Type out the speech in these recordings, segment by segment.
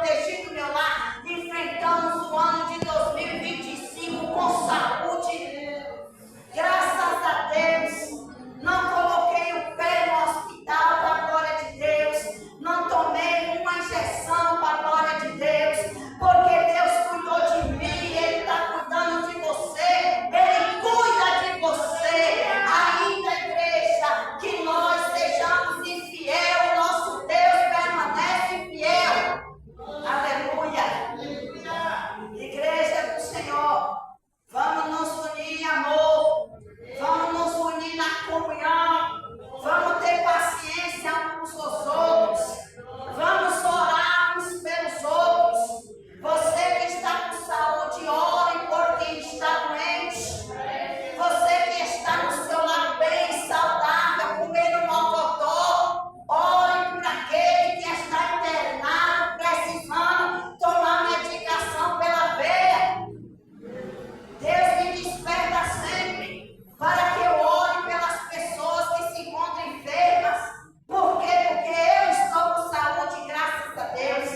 protegido meu lar. Enfrentamos o ano de 2025 com saúde. Graças a Deus. Não coloquei o pé no hospital, para a glória de Deus. Não tomei uma injeção, para a glória de Deus. Porque Deus cuidou de mim, Ele está cuidando de você. Ele cuida de você. Ainda, igreja, que nós sejamos infiel, nosso Deus permanece fiel. Aleluia. Igreja do Senhor, vamos nos unir em amor. Vamos nos unir na comunhão. Vamos ter paciência uns com os outros. Vamos orar uns pelos outros. Você que está com saúde, ore por quem está doente. Você que está no seu lar bem, saudável, comendo mocotó, ore por aquele que está internado, precisando tomar medicação pela veia. Deus me desperta sempre para que eu ore pelas pessoas que se encontram enfermas. Por quê? Porque eu estou com saúde, graças a Deus.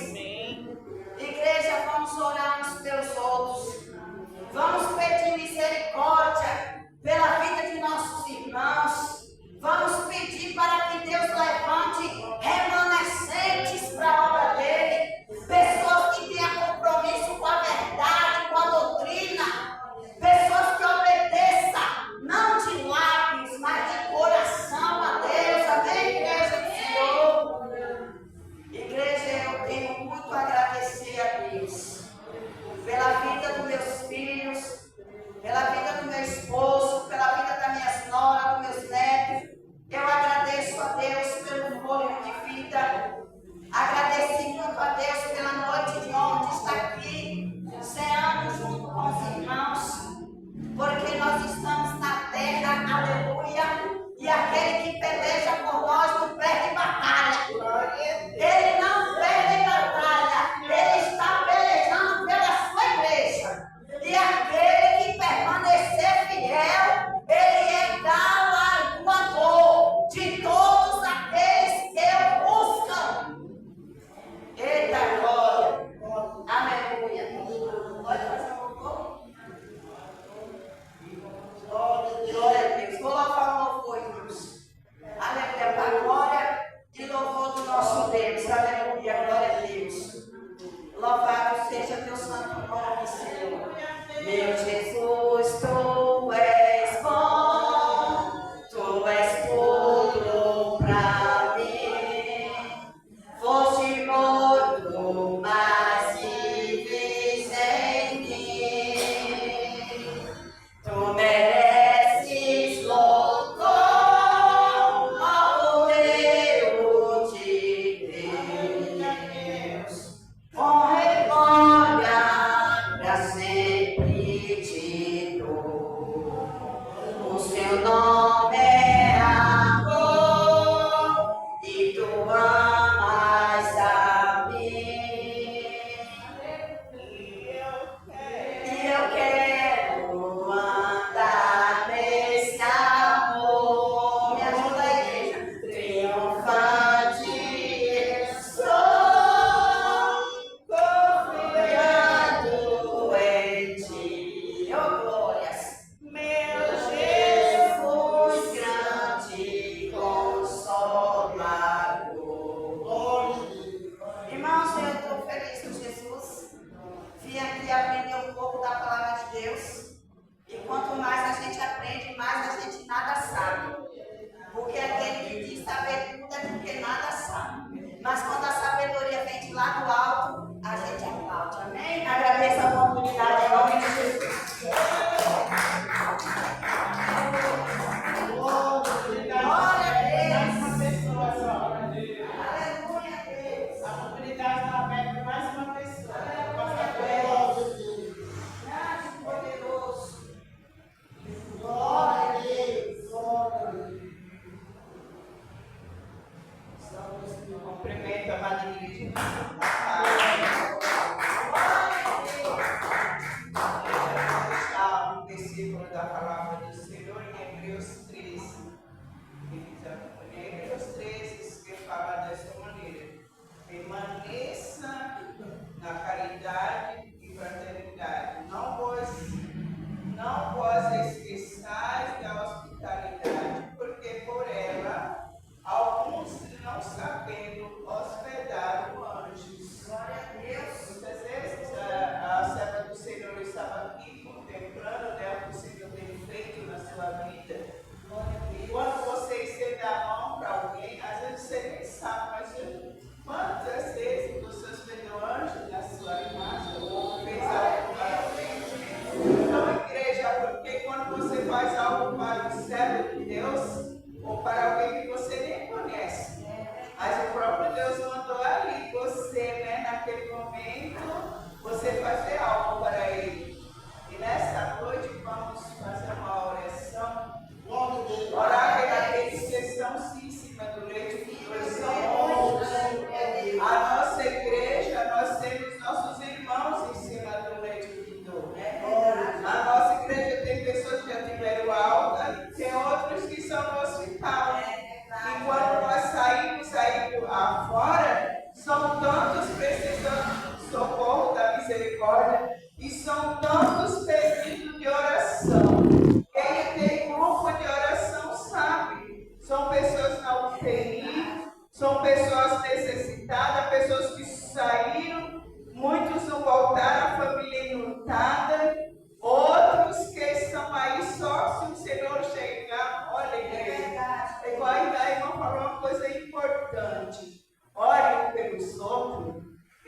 Igreja, vamos orar uns pelos outros. Vamos pedir misericórdia pela vida de nossos irmãos. Vamos pedir para que Deus levante remanescentes para a obra dele. Pessoas que tenham compromisso com a verdade, com a doutrina. Pessoas que obedeçam, não de lábios, mas de coração a Deus. Amém, igreja do Senhor? Igreja, eu tenho muito a agradecer a Deus pela vida dos meus filhos, pela vida do meu esposo, pela vida da minha nora, dos meus netos. Eu agradeço a Deus pelo fôlego de vida. Agradeci muito a Deus pela noite de ontem estar aqui, ceando junto com os irmãos, porque nós estamos na terra, aleluia, e aquele que peleja por nós não perde batalha. Ele não perde batalha, ele está pelejando pela sua igreja. E aquele que permanecer fiel, ele é galardoador de todos aqueles que o buscam. Eita glória! Aleluia! Pode fazer um pouco? Glória a Deus. Vou louvar o louvor, irmãos. Aleluia. Para a glória e louvor do nosso Deus. Aleluia. Glória a Deus. Louvado seja teu santo nome, Senhor. Meu Jesus, tu és bom. Tu és tudo para mim. Foste morto, mas vives em mim. Tu mereces louvor ao poder de Deus. Honra e glória para sempre te dou. O seu nome é amor e tu amas a mim. E eu quero andar nesse amor. Me ajuda aí, igreja. Triunfante sou, confiando em ti. Oh, glórias. Meu Jesus, grande consolador. Irmãos, eu estou feliz com Jesus. Vim aqui aprender um pouco da palavra de Deus. E quanto mais a gente aprende, mais a gente nada sabe. Porque aquele que diz saber tudo é porque nada sabe. Mas quando a sabedoria vem de lá do alto, a gente aplaude. Amém? Agradeço a oportunidade em nome de Jesus. Glória a Deus. Aleluia, Deus. A oportunidade está aberta para mais uma pessoa. Grande e poderoso. Glória a Deus. Glória a Deus. Estamos cumprimento a Maria de está um versículo da palavra do Senhor em Hebreus 13. Hebreus 13 que fala desta maneira: permaneça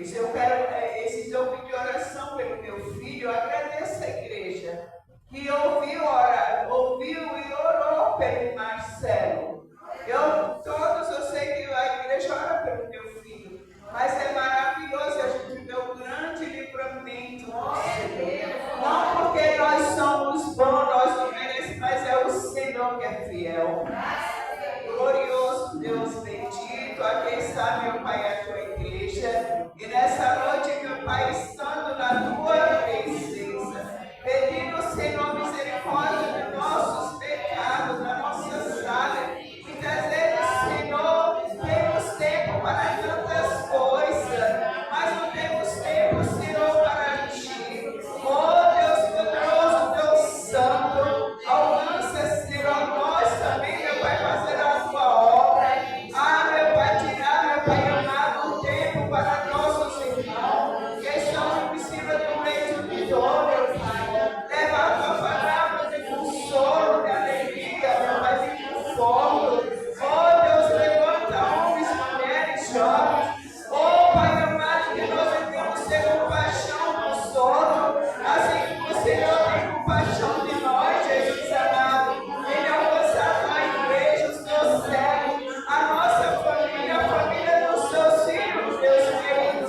E se eu quero, esse dia eu pedi oração pelo meu filho, eu agradeço a igreja que ouviu e orou pelo Marcelo. Eu sei que a igreja ora pelo meu filho, mas é maravilhoso a gente ver o grande livramento do Senhor. Não porque nós somos bons, nós não merecemos, mas é o Senhor que é fiel. Glorioso Deus bendito, aqui está, meu Pai, a tua igreja. E nessa noite, meu Pai, estando na tua presença, pedindo, Senhor, misericórdia dos nossos pecados, da nossa falha, e trazendo, Senhor, temos tempo para tantas coisas, mas não temos tempo, Senhor, para ti. Oh, Deus poderoso, Deus santo, alcança, Senhor, nós também, meu Pai, fazer a tua obra. Ah, meu Pai, tirar, meu Pai amado, o tempo para nossos irmãos que estão em cima do leito de dor, meu Pai. Leva a tua palavra de consolo, de alegria, meu Pai, de conforto. Oh, Deus, levanta homens, mulheres, jovens. Oh, Pai amado, que nós devemos ter compaixão no sono, assim como o Senhor tem compaixão de nós, Jesus amado. Ele alcançará a igreja, os teus servos, a nossa família, a família dos seus filhos, Deus querido.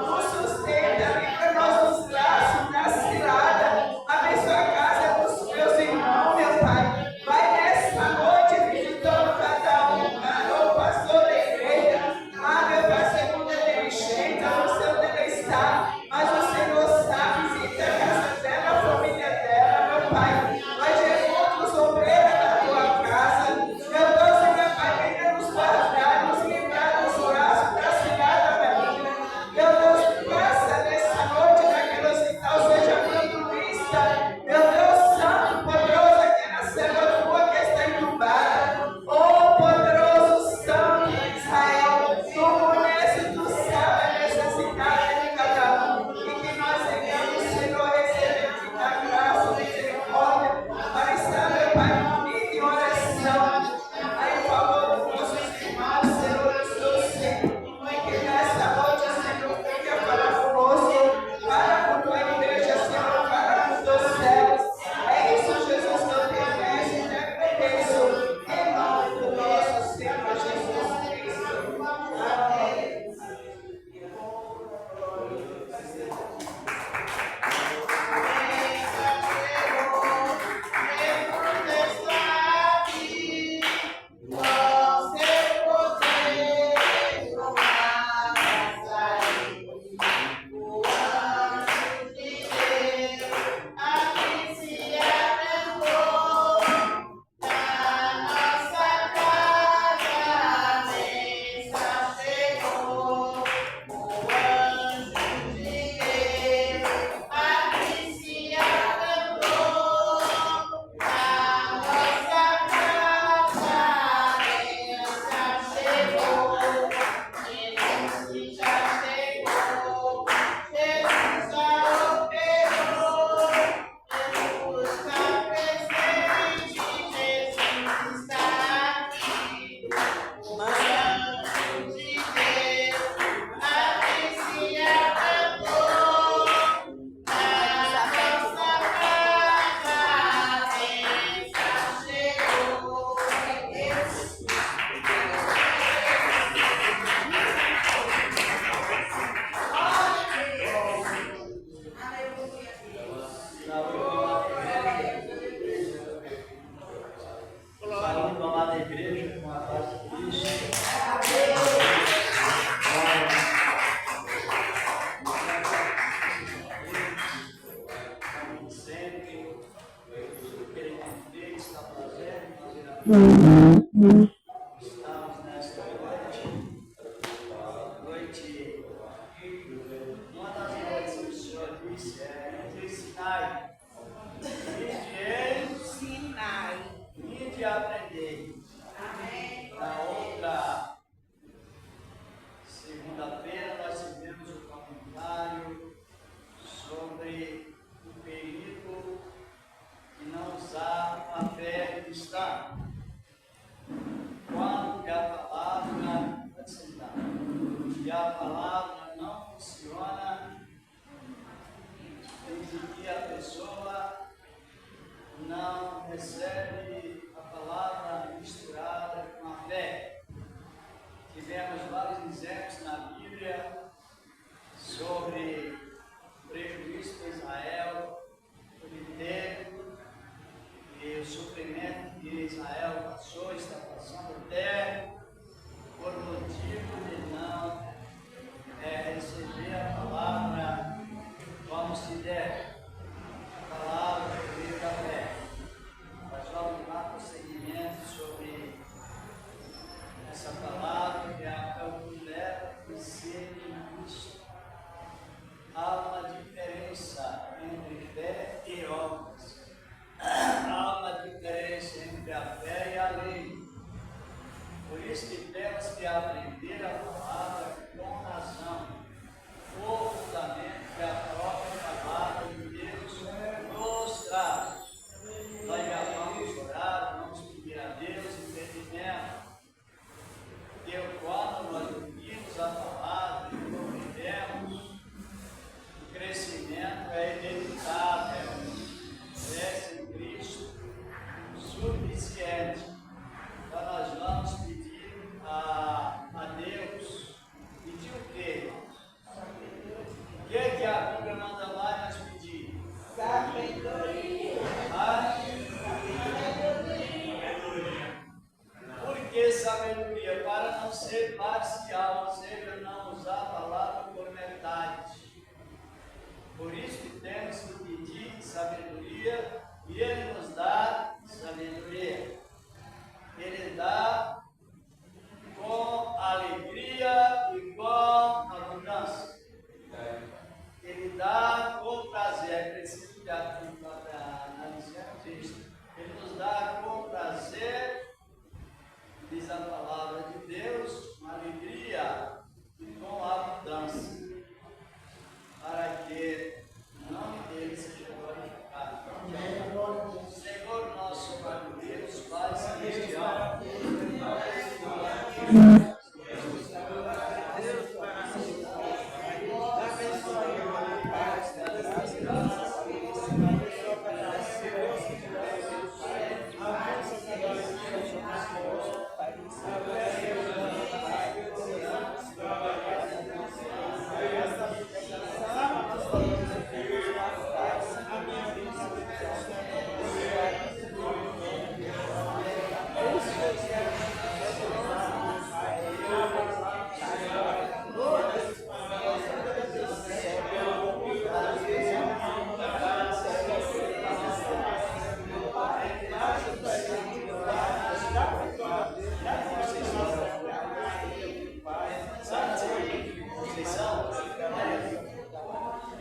Nos sustenta, livra nós dos braços, da cilada. Abençoa a casa dos meus irmãos, meu Pai. Vai nessa noite visitando cada um, o pastor da igreja. Ah, meu Pai, segundo a dirigente, eu não sei onde ela está, mas o Senhor sabe, visita a casa dela, a família dela, meu Pai. Nós levamos os obreiros da tua casa. Meu Deus, e meu Pai, venha nos guardar, nos livrar dos braços da cilada maligna. Meu Deus, passa nessa noite naquele hospital, seja vista. Meu Deus santo, poderoso, aquela serva tua que está entubada. Oh, poderoso santo de Israel, tu conheces, tu sabe a necessidade de cada um. E que nós venhamos, Senhor, receber da graça, misericórdia, para estar, meu Pai, unido em oração. Aí, em favor dos nossos irmãos, Senhor, eu estou sempre. E que nessa noite, Senhor, venha para conosco, para com tua igreja, Senhor, para com teus céus. É isso, Jesus, que eu te peço e te agradeço. Em nome do nosso Senhor Jesus Cristo. Amém. Falando lá da igreja, com a paz de Cristo. Como sempre, o que ele tem feito, está fazendo, estamos nesta noite, uma das noites que o Senhor disse é entre Sinai. Vinde aprender. Na outra segunda-feira nós tivemos um comentário sobre o perigo de não usar a fé cristã.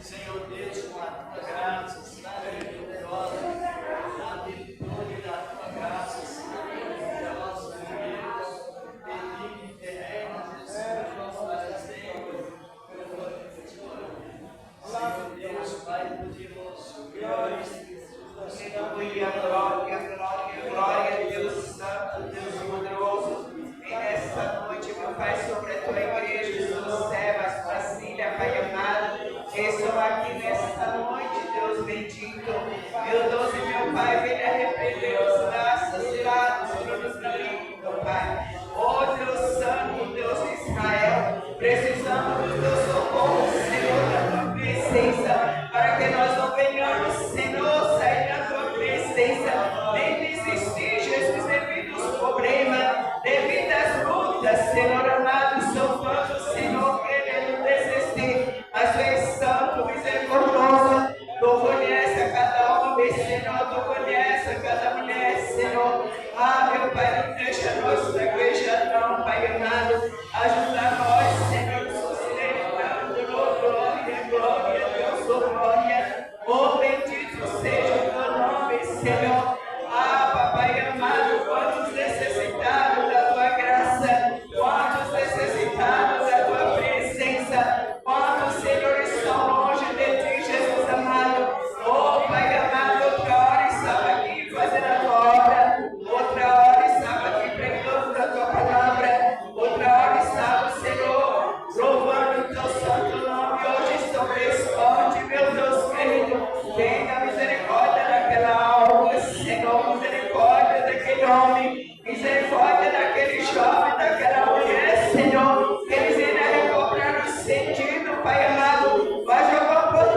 Senhor Deus, com a tua graça, Senhor poderosa, na virtude da tua graça, Senhor, nosso Deus, bendiga e terrena, Jesus, nós temos, Senhor Deus, Pai poderoso, Aleluia, glória, Deus Santo, Deus poderoso. E nessa noite, meu Pai, sobre a tua igreja, Jesus, servas, tua filha, Pai amado. Estou aqui nessa noite, Deus bendito. Meu Deus e meu Pai, venha repreender os laços, lados, tronos malignos, meu Pai. Oh Deus Santo, Deus de Israel, precisamos do teu socorro, Senhor, da tua presença, para que nós não venhamos, Senhor, sair da tua presença, nem desistir, Jesus, devido aos problemas, devido às lutas, Senhor amado, são tantos, Senhor, querendo desistir, mas tu és santo, misericordioso, tu conhece a cada homem, Senhor, tu conhece a cada mulher, Senhor. Ah, meu Pai, não deixa nós da igreja não, Pai amado, ajuda nós, Senhor, sustentando, glória, Deus, oh glória, oh bendito seja o teu nome, Senhor. Ah, Papai amado, quantos necessitados da tua graça, quantos necessitados da tua presença, quantos, Senhor, estão longe de ti, Jesus amado. Oh, Pai amado, outra hora estava aqui fazendo a tua obra, outra hora estava aqui pregando a tua palavra, outra hora estava, Senhor, louvando o teu santo nome. Hoje estão responde, meu Deus querido, tenha misericórdia daquela alma, Senhor, misericórdia daquele homem, misericórdia daquele jovem, daquela mulher, Senhor, eles ainda recobraram o sentido, Pai amado, vai jogar por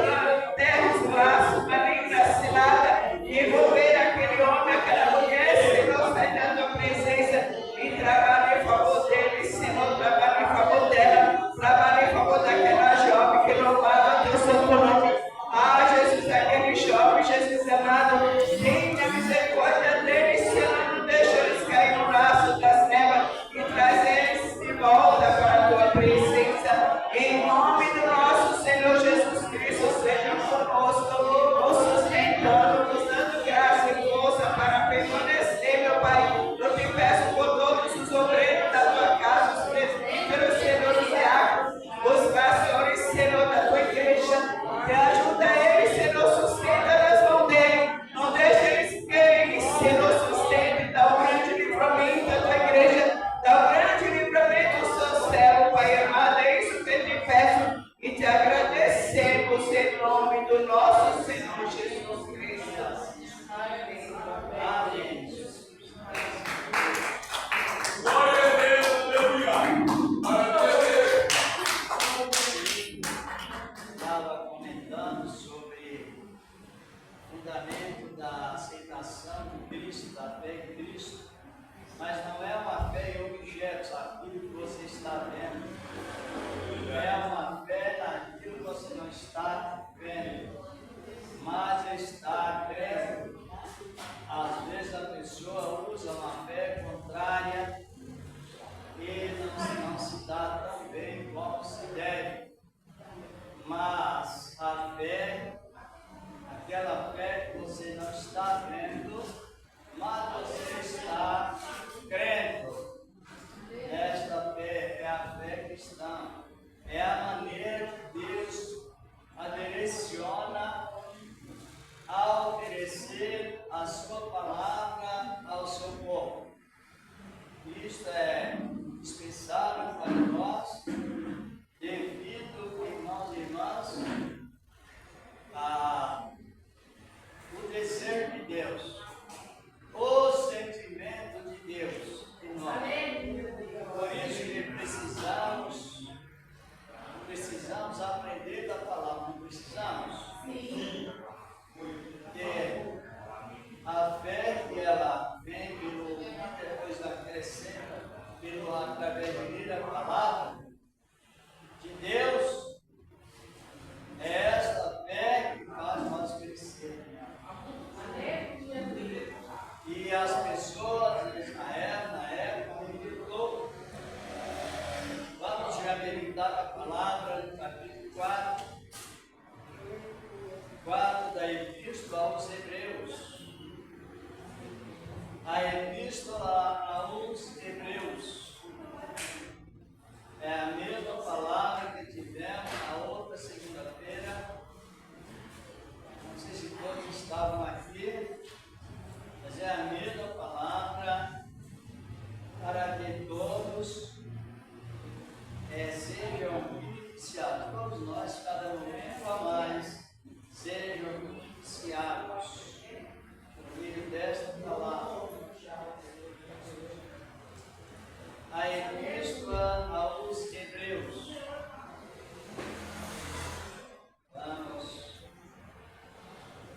terra os braços, maligna cilada, envolver aquele homem, aquela mulher, Senhor, sai da tua presença e trabalha em favor dele, Senhor, trabalha em favor dela, trabalha em favor daquela jovem que louvava teu santo nome. Ah, Jesus, aquele jovem, Jesus amado, tenha misericórdia deles, Senhor, não deixa eles cair no laço das trevas e traz eles de volta para a tua presença. Em nome do nosso Senhor Jesus Cristo, seja conosco, nos sustentando, nos dando graça e força para permanecer, meu Pai. Eu te peço por todos os obreiros da tua casa, os presbíteros, Senhor, os diáconos, os pastores, Senhor, da tua igreja. Me ajuda eles, Senhor, sustenta nas mãos dele. Não deixe eles caírem, Senhor, sustente, dá um grande livramento da tua igreja, dá um grande livramento do seu céu, Pai amado. É isso que eu te peço e te agradecemos em nome do nosso Senhor Jesus Cristo. Amém. Amém. Glória a Deus, aleluia. Estava comentando sobre o fundamento da aceitação de Cristo, da fé em Cristo, mas não é uma fé em objetos, aquilo que você está vendo, é uma fé naquilo que você não está vendo, mas está crendo. Às vezes a pessoa usa uma fé contrária e não se dá tão bem como se deve. Mas a fé, aquela fé que você não está vendo, mas você está crendo. Esta fé é a fé que precisamos aprender da palavra, não precisamos? Sim. Porque a fé que ela vem depois acrescenta através de ler a palavra de Deus, é esta fé que faz nós crescer. E as pessoas de Israel, na época, meditou. Vamos já meditar a palavra do capítulo 4 da Epístola aos Hebreus. A Epístola aos Hebreus é a mesma palavra que tivemos na outra segunda-feira. Não sei se todos estavam aqui, mas é a mesma palavra para que todos sejam beneficiados. Todos nós, cada momento a mais, sejam beneficiados por meio desta palavra. A Epístola aos Hebreus. Vamos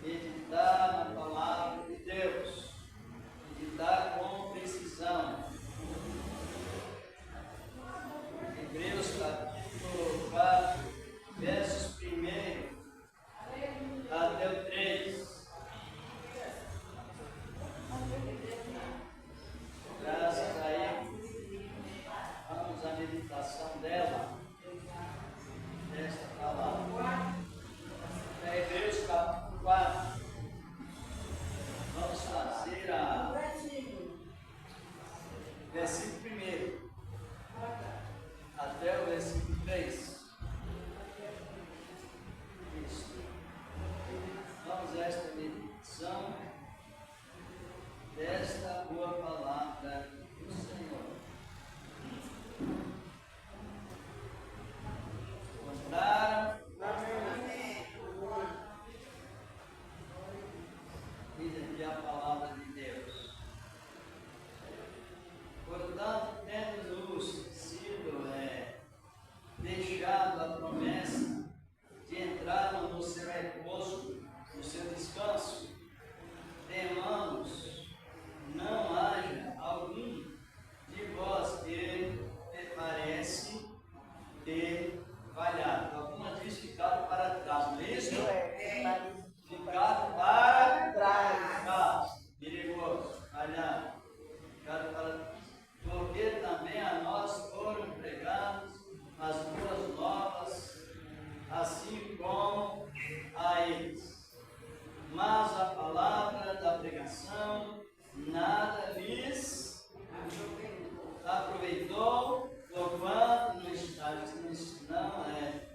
meditar na palavra de Deus, meditar com precisão. Hebreus capítulo 4, versos 1 até o 3. Graças a Ele, vamos à meditação dela, desta palavra. Hebreus capítulo 4. Vamos fazer versículo 1 até o versículo 3. Isso. Vamos a esta meditação desta boa palavra do Senhor. Encontraram? Diz aqui a palavra de Deus. Portanto, tendo-nos sido deixado a promessa de entrar no seu repouso, no seu descanso, temamos não haja algum de vós que parece ter falhado. Algumas vezes ficado para trás, não é isso? Ficado para trás. Perigoso, falhado. Ficado para trás. Porque também a nós foram pregadas as boas novas, assim como a eles. Mas a palavra da pregação nada lhes aproveitou, porquanto não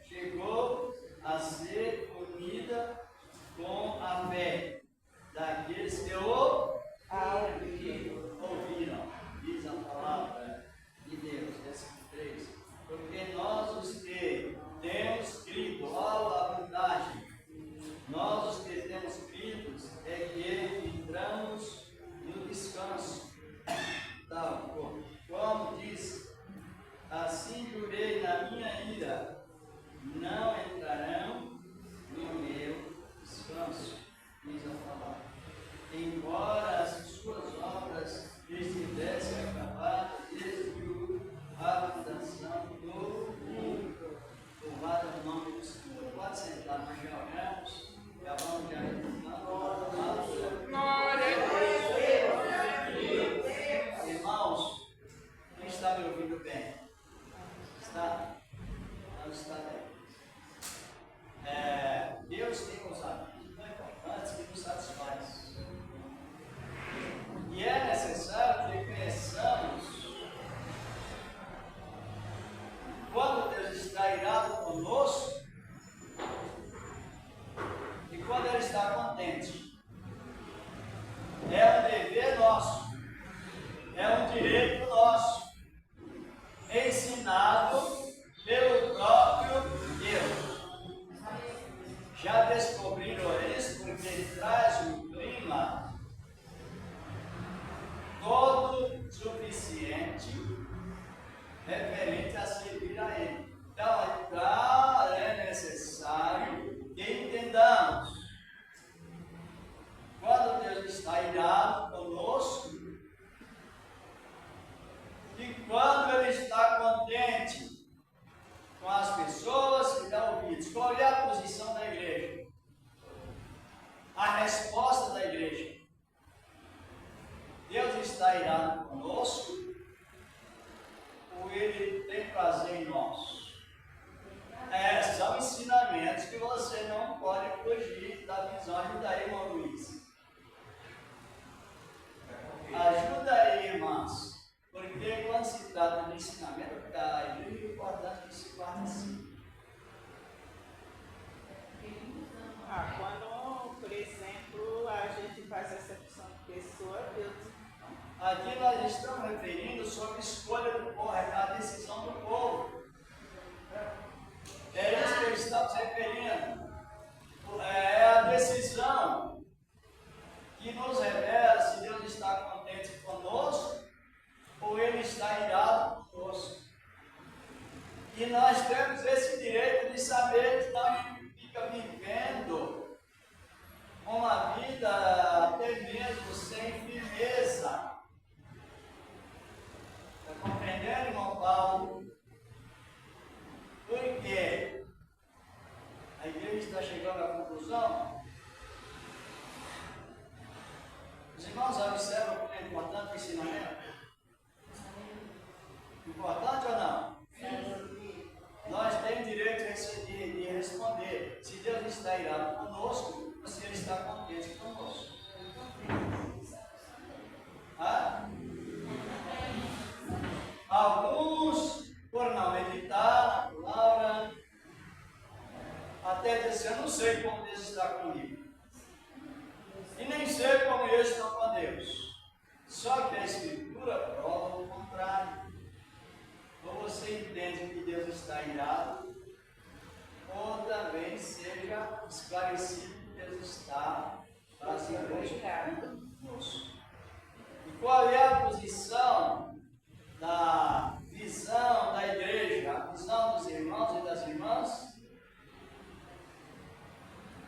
chegou a ser unida com a fé daqueles que ouviram. Diz a palavra de Deus, versículo 3. Porque nós os que temos crido, olha a vantagem, nós os que temos crido é que entramos no descanso. Tal como diz, assim jurei na minha ira, não entrarão no meu descanso, diz a palavra. Embora as suas obras estivessem acabadas desde a fundação do mundo. Louvado é o nome do Senhor. Pode sentar, nós já oramos, já vamos já irmãos, quem está me ouvindo bem? Está? Não está bem. Deus tem uns amigos muito importantes que nos satisfaz. E é necessário que conheçamos quando Deus está irado conosco e quando Ele está contente. É um dever nosso, é um direito nosso, ensinado pelo próprio Deus. Já descobriram isso? Porque Ele traz um clima todo suficiente referente a servir a Ele. Então, está resposta da igreja. Deus está irado conosco, ou Ele tem prazer em nós? São ensinamentos que você não pode fugir da visão. Ajuda aí, irmão Luiz. Ajuda aí, irmãos. Porque quando se trata de ensinamento da igreja, é importante que se guarde assim. Quando, por exemplo, a gente faz acepção de pessoa, Deus. Aqui nós estamos referindo sobre a escolha do povo, a decisão do povo. É isso que estamos referindo. É a decisão que nos revela se Deus está contente conosco ou Ele está irado conosco. E nós temos esse direito de saber que não fica vivendo uma vida até mesmo sem firmeza. Está compreendendo, irmão Paulo? Porque a igreja está chegando à conclusão. Os irmãos observam como é importante o ensinamento? Importante ou não? Nós temos direito de responder se Deus está irado conosco ou se Ele está contente conosco. Alguns, por não meditar na palavra, até dizer, eu não sei como Deus está comigo. E nem sei como eu estou com Deus. Só que a Escritura prova o contrário. Ou você entende que Deus está irado, ou também seja esclarecido que Deus está fazendo conosco. E qual é a posição da visão da igreja, a visão dos irmãos e das irmãs?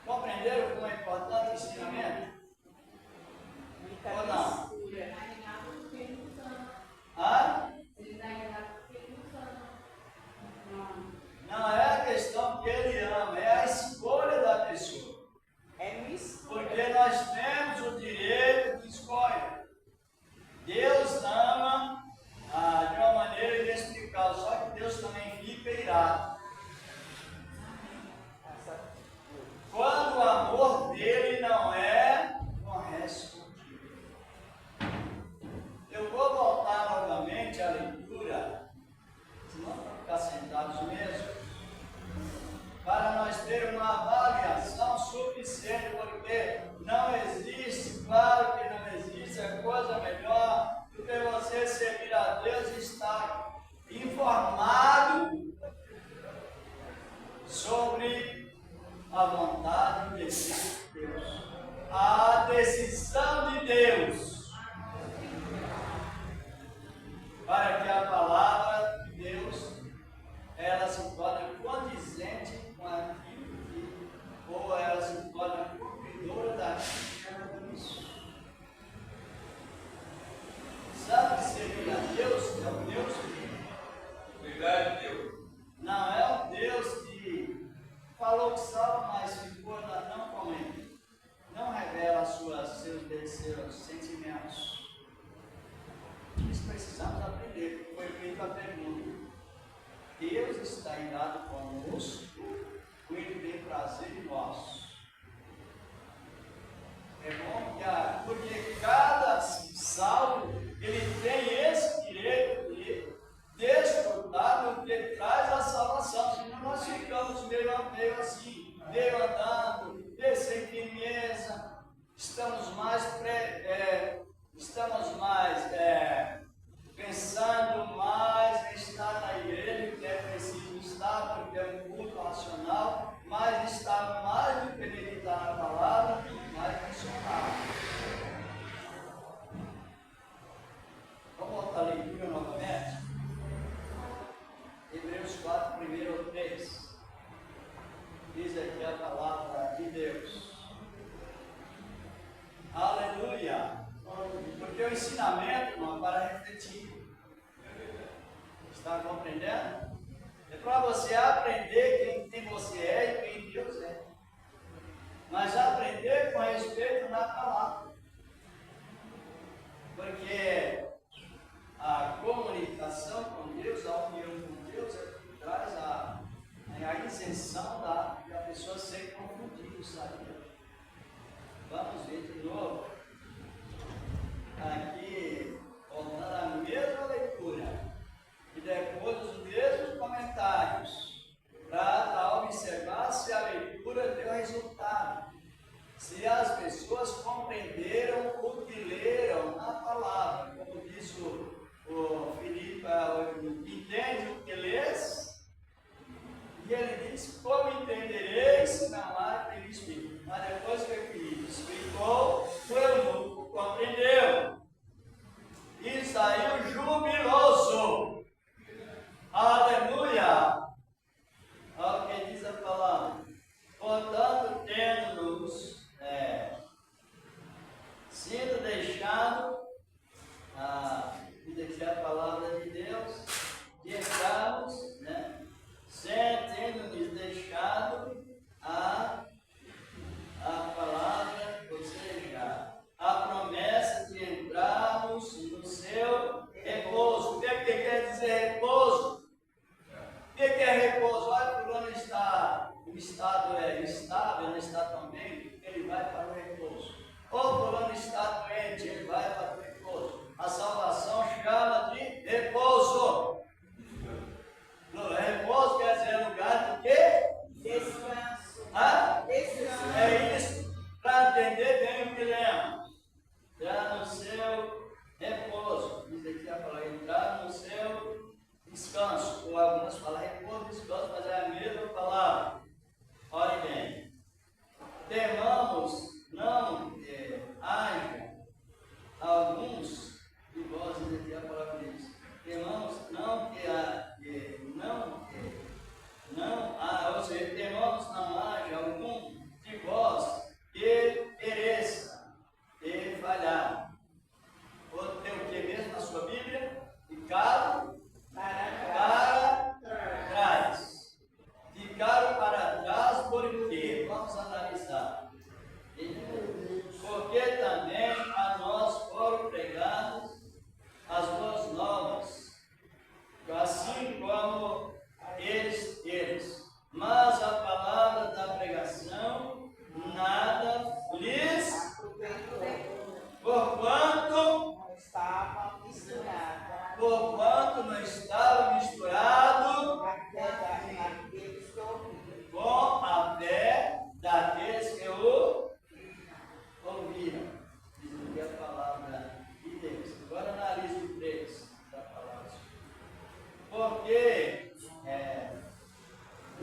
Compreenderam como é importante o ensinamento? Ou não? Não é a questão que ele ama, é a escolha da pessoa. Porque nós temos o direito de escolha. Deus ama de uma maneira inexplicável, só que Deus também fica irado. Quando o amor dele não é correspondido. Eu vou voltar novamente à leitura, senão para ficar sentados mesmo, para nós termos uma avaliação suficiente, porque não existe, claro que não existe a coisa melhor do que você servir a Deus e estar informado sobre a vontade de Deus, a decisão de Deus, para que a palavra de Deus ela se torne condizente com aquilo que, ou ela se torne cumpridora daquilo que isso. Sabe que servir a Deus é um Deus que Verdade, Deus. não é um Deus que falou que salva, mas ficou não comendo. Não revela seus sentimentos. Isso precisamos aprender. Foi feita a pergunta. Deus está irado conosco, ou Ele tem prazer em nós? É bom que porque cada salvo, ele tem esse direito de desfrutar do que traz a salvação, senão nós ficamos meio assim, meio andando, meio sem firmeza, estamos mais pensando mais em estar na igreja, que é preciso estar, porque é um culto racional, mas estar mais do que meditar na palavra, mais funcional. Vamos voltar a leitura novamente? Hebreus 4, 1 ao 3. Diz aqui a palavra de Deus. Aleluia! Porque o ensinamento, irmão, é para refletir. Está compreendendo? É para você aprender quem você é e quem Deus é. Mas aprender com respeito pessoa ser confundida, sabe? Vamos ver de novo. Aqui, voltando à mesma leitura. E depois os mesmos comentários. Para observar se a leitura deu resultado. Se as pessoas compreenderam o que leram na palavra. Como diz o Filipe, entende o que lês? E ele diz, como entendereis se não há em Espírito? Mas depois que o Filipe explicou, o eunuco compreendeu. E saiu jubiloso. Aleluia! Olha o que diz a palavra. Portanto, tendo-nos sido deixado, diz aqui a palavra de Deus, de entrarmos, tendo-nos deixado a palavra, ou seja, a promessa de entrarmos no seu repouso. O que quer dizer repouso? O que é repouso? Olha, fulano está, o estado é instável, não está tão bem, ele vai para o repouso. Ou fulano está doente, ele vai para o repouso. A salvação chama de repouso. Repouso quer dizer lugar de quê? Descanso. Descanso. É isso, para entender bem o que lemos. Entrar no seu repouso. Diz aqui a palavra, entrar no seu descanso. Ou algumas falam repouso, descanso, mas é a mesma palavra. Olhem bem. Temamos, não haja alguns de vós, diz aqui a palavra diz. Temamos ou seja, temamos não haja algum de vós que pereça, que falhar. Ou tem o que mesmo na sua Bíblia? Ficaram para trás. Ficaram para trás por quê? Vamos analisar. Porque também a nós foram pregadas as boas novas, assim como eles. Mas a palavra da pregação nada lhes, porquanto Não estava misturada. não estava misturado Aqueles que ouviram. com a fé daqueles que o ouviram. Diz aqui a palavra de Deus. Agora analise o 3 da palavra. Porque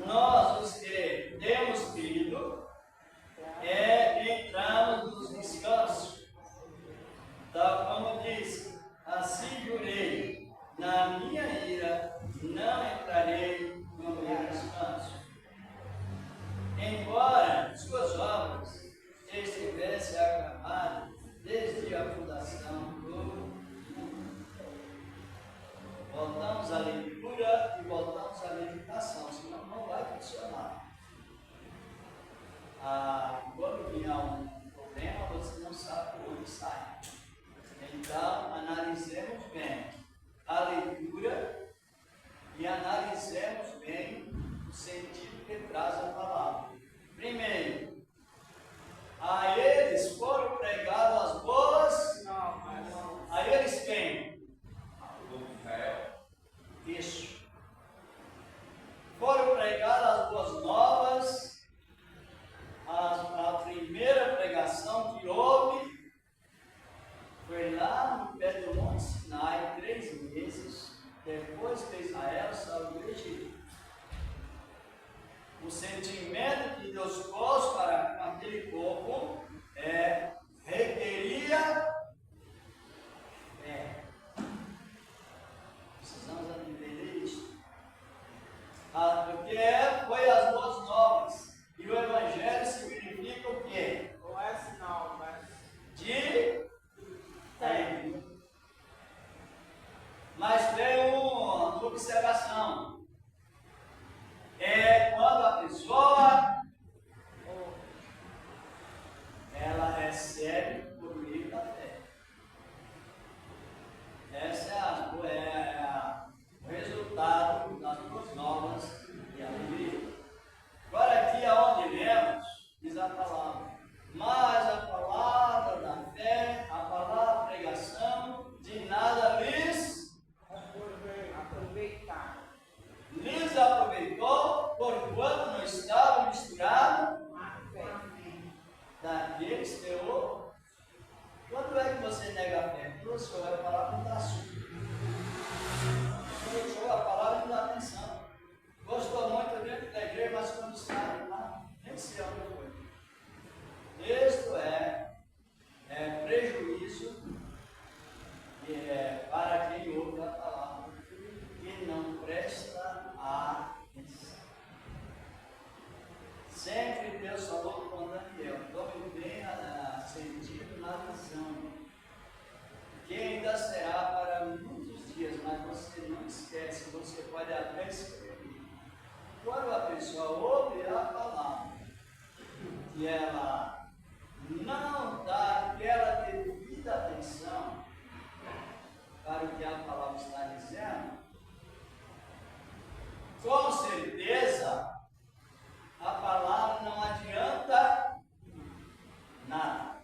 nós, os que temos crido, entramos nos descansos. Tal como diz, assim jurei, na minha ira não entrarei no meu descanso. Embora suas obras estivessem aclamadas desde a fundação do mundo. Voltamos à leitura e voltamos à meditação, senão não vai funcionar. Quando vier um problema, você não sabe por onde sai. Então, analisemos bem a leitura e analisemos bem o sentido que traz a palavra. Primeiro, a eles foram pregadas as boas novas. A eles quem? Isso. Foram pregadas as boas novas. A primeira pregação que houve foi lá no pé do Monte Sinai, 3 meses depois que Israel saiu do Egito. O sentimento que Deus pôs para com aquele povo requeria fé. Precisamos entender isso. Porque foi as boas novas. E o Evangelho significa o quê? Boas novas. De alegria. Mas tem uma observação. Quando a pessoa ela recebe gostou, a palavra não dá assunto. Quando gostou, a palavra não dá atenção. Gostou muito dentro da igreja, mas quando está lá, nem sei onde foi. Isto é prejuízo para quem ouve a palavra e não presta atenção. Sempre Deus falou com Daniel, tome bem sentido na visão, que ainda será para muitos dias, mas você não esquece, você pode até escrever. Quando a pessoa ouve a palavra e ela não dá aquela devida atenção para o que a palavra está dizendo, com certeza a palavra não adianta nada.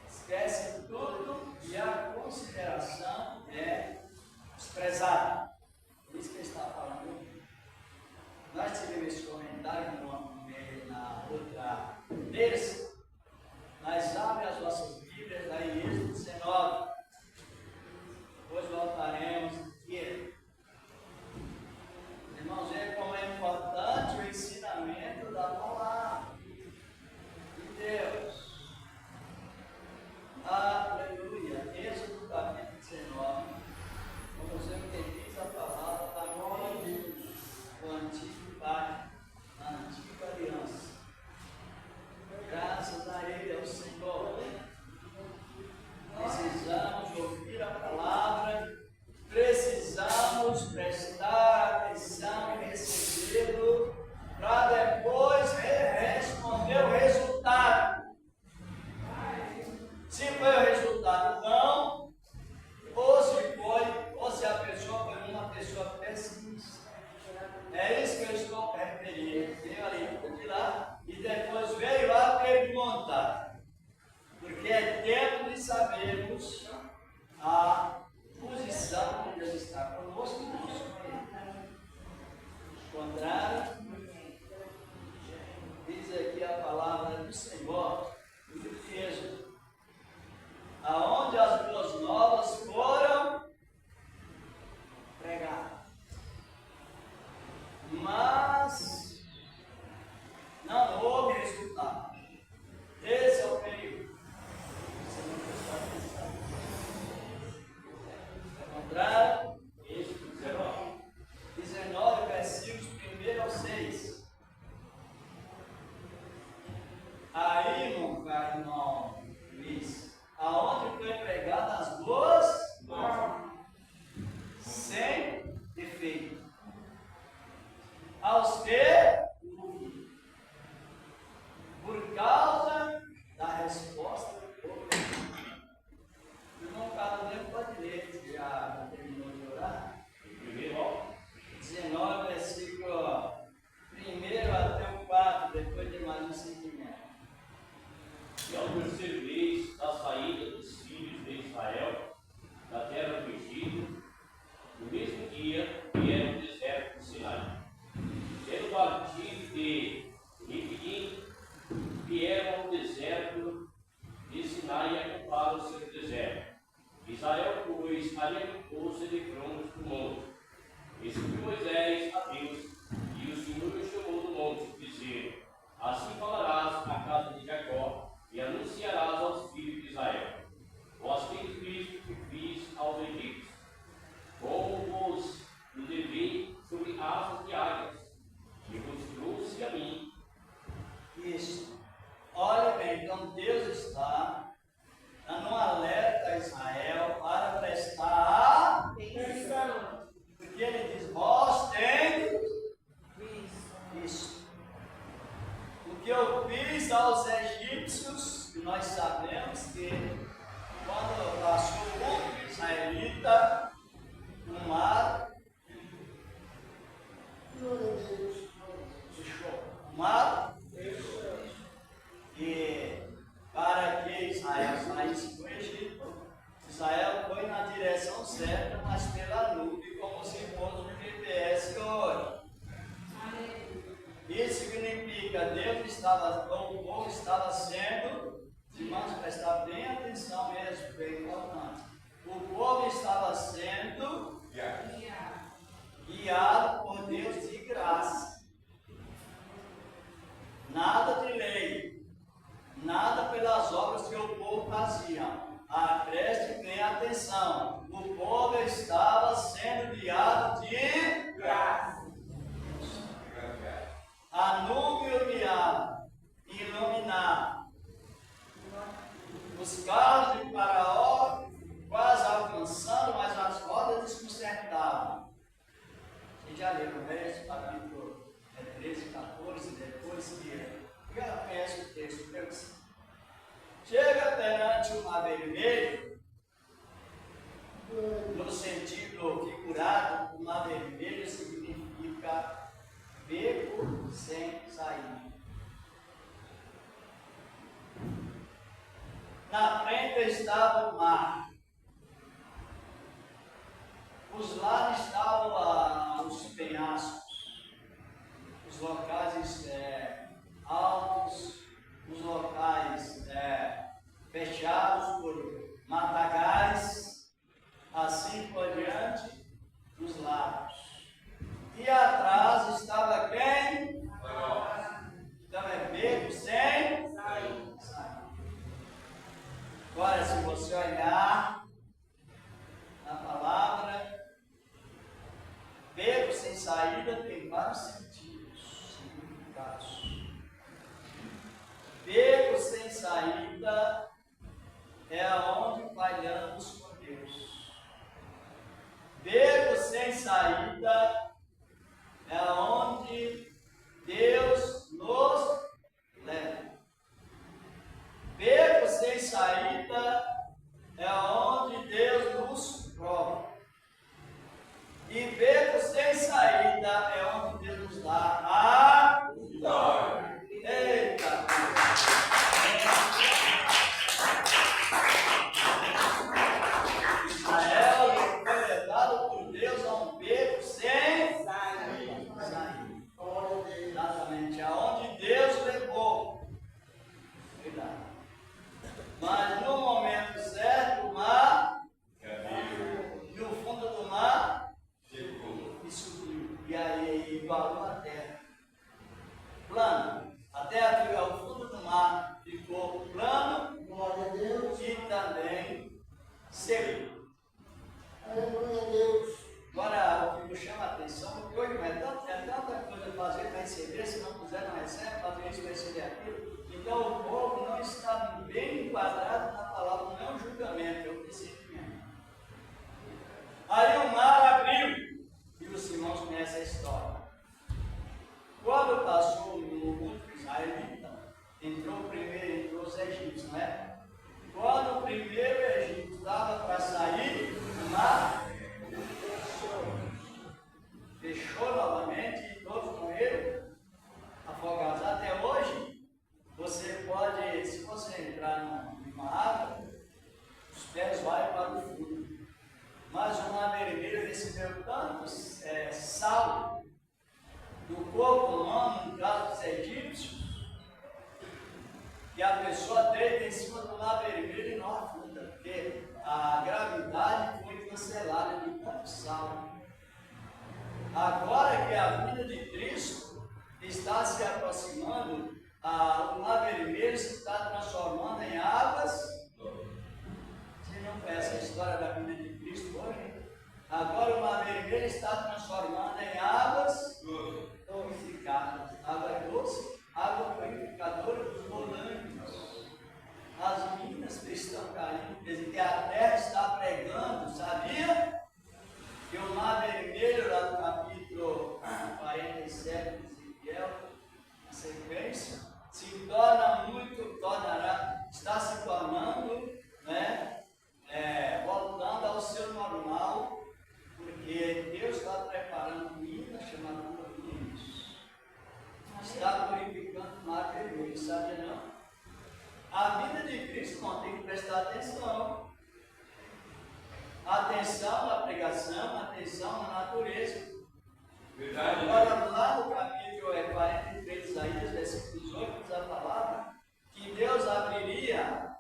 Esquece tudo e a consideração é desprezada. Por isso que ele está falando. Nós tivemos esse comentário na outra terça. Mas abre as nossas Bíblias aí em Êxodo 19. Depois voltaremos aqui. Irmãos, veja como é importante o ensinamento da palavra de Deus. Aleluia. Êxodo capítulo 19. Vamos ver o que diz a palavra da glória de Deus, o antigo pacto, a antiga aliança. Graças a Ele, ao Senhor. Precisamos ouvir a palavra, precisamos prestar atenção e recebê-lo, para depois responder o resultado. Se foi o resultado não, ou se a pessoa foi uma pessoa pessimista. É isso que eu estou referindo. Veio ali de lá e depois veio a pergunta. Porque é tempo de sabermos a posição que Deus está conosco e não ao contrário, diz aqui a palavra do Senhor, no Êxodo, aonde as boas novas foram pregadas. Mas não houve resultado. Esse é o perigo. Você não prestar atenção. Ao contrário, Êxodo 19, versículos 1 ao 6. Aí, irmão Luiz, aonde foi pregada as boas novas, sem defeito, aos que ouviram, por causa da resposta do povo. O irmão Carlos nem pode ler, que já terminou de orar. 19, versículo 1 até o 4, depois de mais um seguimento. E ao terceiro mês da saída dos filhos de Israel da terra do Egito, no mesmo dia vieram ao deserto do Sinai. Tendo partido de Refidim, vieram ao deserto de Sinai e acamparam-se no deserto. Israel, pois, alimentou-se de fronte do monte. E subiu Moisés a Deus, e o Senhor o chamou do monte, dizendo: assim falarás à casa de Jacó, e anunciarás aos filhos de Israel: vós tendes visto o que fiz aos egípcios, como vos levei sobre asas de águias, e vos trouxe a mim. Isso. Olha bem, então Deus está dando um alerta a Israel para prestar atenção. Porque ele diz: vós tendes visto o que eu fiz aos egípcios, e nós sabemos que quando passou o povo israelita no mar, o mar, e para que Israel saísse do Egito, Israel foi na direção certa, mas pela nuvem, como se fosse um GPS hoje. Isso significa que Deus estava, o povo estava sendo Irmãos, prestar bem atenção mesmo, bem importante. O povo estava sendo guiado por Deus de graça. Nada de lei, nada pelas obras que o povo fazia. Preste bem atenção. O povo estava sendo guiado de graça. A nuvem o guiava, iluminava. Os carros de Faraó quase alcançando, mas as rodas desconcertavam. Vocês já leram esse capítulo 13, 14, depois que já conhece o texto. Chega perante o Mar Vermelho, no sentido figurado, o Mar Vermelho significa beco sem saída. Na frente estava o mar. Os lados estavam os penhascos, os locais altos, os locais fechados por matagais, assim por diante, dos lados. E atrás estava quem? Então é beco sem saída. Agora, se você olhar na palavra, beco sem saída tem vários sentidos, significados. Beco sem saída é onde falhamos com Deus. Beco sem saída é onde Deus nos leva. Beco sem saída é onde Deus nos prova. E beco sem saída é onde Deus nos dá a vitória. Eita! Israel foi levado por Deus a um beco sem saída. Exatamente, aonde Deus levou. Cuidado. Mas no momento certo, o mar e o fundo do mar e subiu. E aí igualou a terra. Plano. A terra, o fundo do mar ficou plano e também seco. Agora, o que me chama a atenção, porque hoje é tanta coisa a fazer para receber, se não puser, não recebe, fazer isso, vai receber aquilo. Então, o povo não está bem enquadrado na palavra, não é um julgamento, é um discernimento. Aí o mar abriu, e os irmãos conhecem a história. Quando passou o último israelita, entrou os egípcios, não é? Quando o primeiro Egito estava para sair, o mar fechou novamente e todos morreram afogados. Até hoje, você pode, se você entrar numa água, os pés vão para o fundo. Mas o Mar Vermelho recebeu tanto sal do corpo humano, no caso dos egípcios, que a pessoa deita em cima do Mar Vermelho e não afunda, porque a gravidade foi cancelada de tanto sal. Agora que a vida de Cristo está se aproximando, o Mar Vermelho se está transformando em águas. Você não conhece a história da vida de Cristo hoje? Agora o Mar Vermelho está transformando em águas purificadas. Água doce, água purificadora dos molângues. As minas estão caindo, quer dizer que a terra está pregando, sabia? Que o Mar Vermelho, lá no capítulo 47 de Ezequiel, na sequência, está se tornando, né, voltando ao seu normal, porque Deus está preparando minas chamadas Urinos. Está purificando o Mar Vermelho, sabe não? A vida de Cristo não tem que prestar atenção. Atenção na pregação, atenção na natureza. Verdade. Agora, lá no capítulo 43 de Isaías, versículo 18, diz a palavra que Deus abriria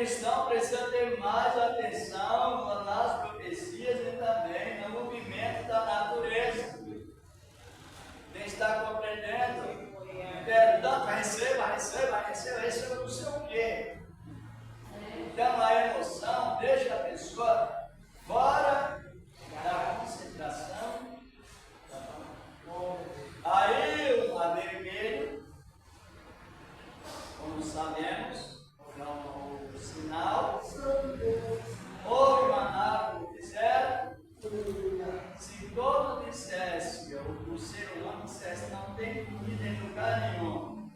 cristão precisa ter mais atenção nas profecias e também no movimento da natureza. Quem está compreendendo? Portanto, receba não sei o quê. Então a emoção deixa a pessoa fora da concentração. Aí o mar vermelho, como sabemos, é o sinal. Houve uma nave no deserto. Se todo dissesse, o ser humano dissesse, não tem comida em lugar nenhum.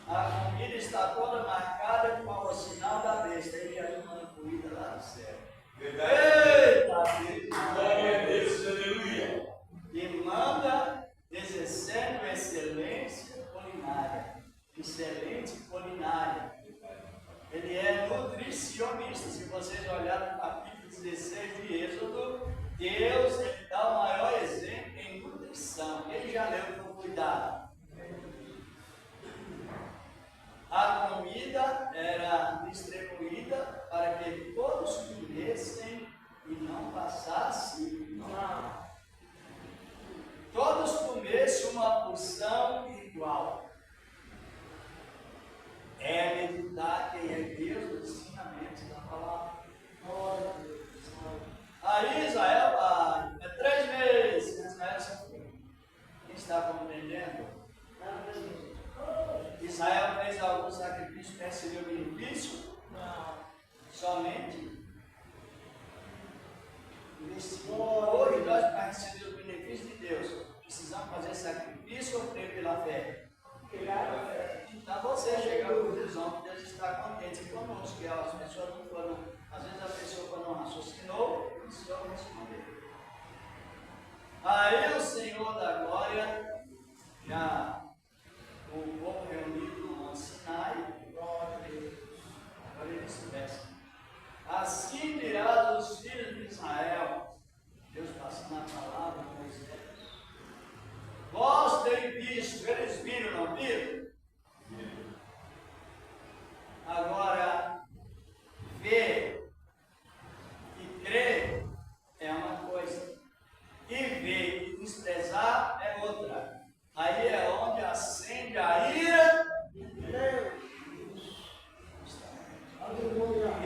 A comida está toda marcada com o sinal da besta. Ele já manda comida lá do céu. Eita Deus! Aleluia! E manda exercendo excelência culinária. Excelente culinária. Ele é nutricionista. Se vocês olharem no capítulo 16 de Êxodo, Deus ele dá o maior exemplo em nutrição. Ele já leu com cuidado. A comida era distribuída para que todos comessem e não passasse mal. Todos comessem uma porção igual. É meditar quem é Deus dos ensinamentos da palavra. Aí Israel, 3 meses, Israel sofreu. Quem está compreendendo? Israel fez algum sacrifício, recebeu benefício? Não. Somente hoje nós, para receber os benefícios de Deus, precisamos fazer sacrifício ou crer pela fé? Então você chega à conclusão que Deus está contente conosco, que as pessoas não foram, às vezes a pessoa não raciocinou, o Senhor respondeu. Aí o Senhor da glória, já o povo reunido no Monte Sinai, agora ele estivesse. Assim dirá os filhos de Israel, Deus passando a palavra a Moisés. Vós teem visto, eles viram, não viram? Agora, ver e crer é uma coisa, e ver e desprezar é outra. Aí é onde acende a ira de Deus.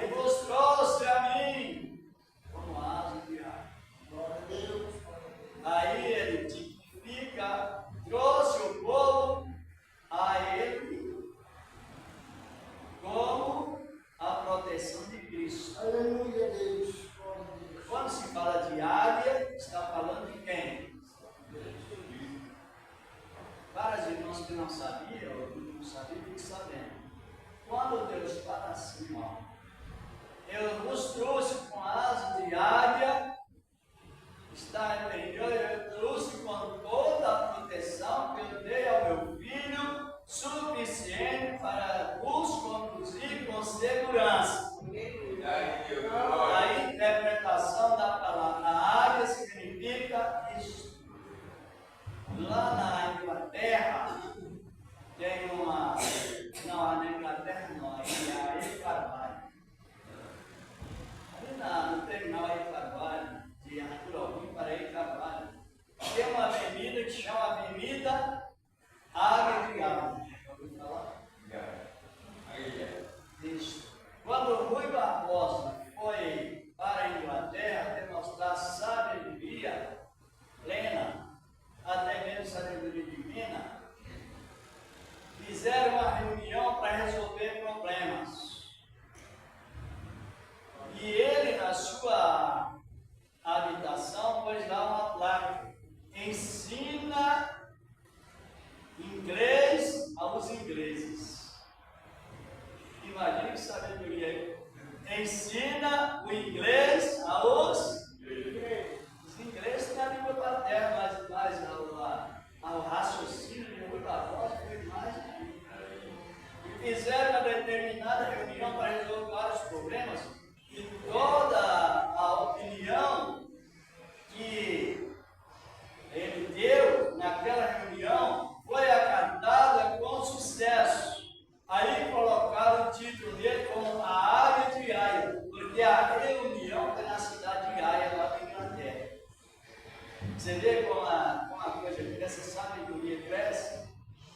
E vos trouxe a mim como asa de água. Aí ele tipifica, trouxe o povo a ele como a proteção de Cristo. Aleluia, Deus. Quando se fala de águia, está falando de quem? Vários irmãos que não sabiam, ou que não sabiam, fiquem sabendo. Quando Deus fala assim, ó, eu vos trouxe com asas de águia, está referindo, eu trouxe com toda a proteção que eu dei ao meu filho, suficiente para vos conduzir com segurança. A interpretação da palavra águia significa isso. Lá na Inglaterra, tem uma. Não, na Inglaterra não, aí é a Carvalho. Ali no terminal aí Carvalho, de Arthur Alvim para aí Carvalho, tem uma avenida que chama Avenida Águia de Galo. Já ouviu falar? Isso. Quando Rui Barbosa foi para a Inglaterra demonstrar sabedoria plena, até mesmo sabedoria divina, fizeram uma reunião para resolver problemas. E ele, na sua habitação, pôs lá uma placa: ensina inglês aos ingleses. Imagine que sabedoria aí. Ensina o inglês aos ingleses. Os ingleses têm a língua paterna, mas ao raciocínio de Rui Barbosa foi mais. E fizeram uma determinada reunião para resolver vários problemas, e toda a opinião que ele deu naquela reunião foi acatada com sucesso. Aí colocaram o título dele como A porque a reunião foi na cidade de Haia, lá na Inglaterra. Você vê como a coisa cresce, essa sabedoria cresce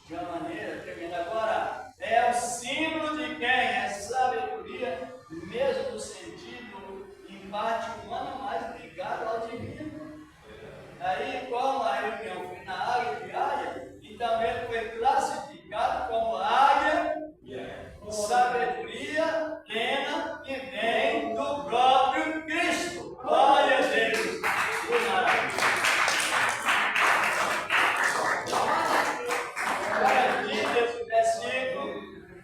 de uma maneira tremenda. Agora, é o símbolo de quem? É sabedoria, mesmo no sentido, em parte humana, mas ligado ao divino. Aí, como a reunião foi na águia de Haia, e também foi classificado como águia, sabedoria plena que vem do próprio Cristo. Glória a Deus! Que maravilha! Agora, diz esse versículo,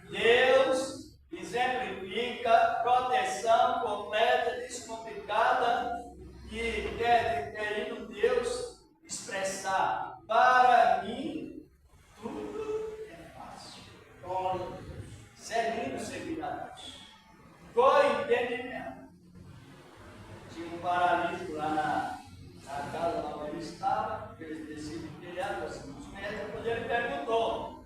Deus exemplifica proteção completa, descomplicada, que querendo Deus expressar: para mim tudo é fácil. Glória a Deus. Isso é lindo servir a Deus. Com entendimento. Tinha um paralítico lá na casa lá onde ele estava, eles decidem telhar, uns metros, quando ele perguntou: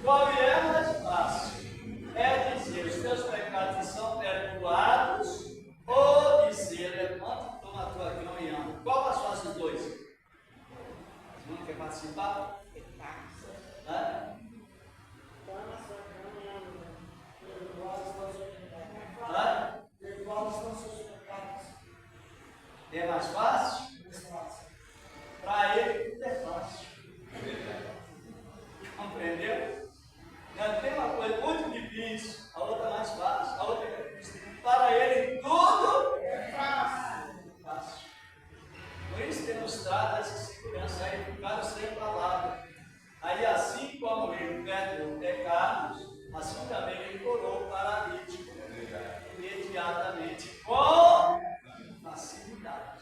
qual é mais fácil? É dizer, os teus pecados são perdoados, ou dizer, levanta, toma a tua cama e anda. Qual mais fácil os dois? Você não quer participar? Hã? É mais fácil? Para ele tudo é fácil. Compreendeu? Não tem uma coisa muito difícil, a outra mais fácil, a outra é difícil. Para ele tudo é fácil. Por isso temos trago essa segurança aí, ficaram sem palavra. Aí assim como ele perdoou pecados, assim também ele curou o paralítico imediatamente, com facilidade.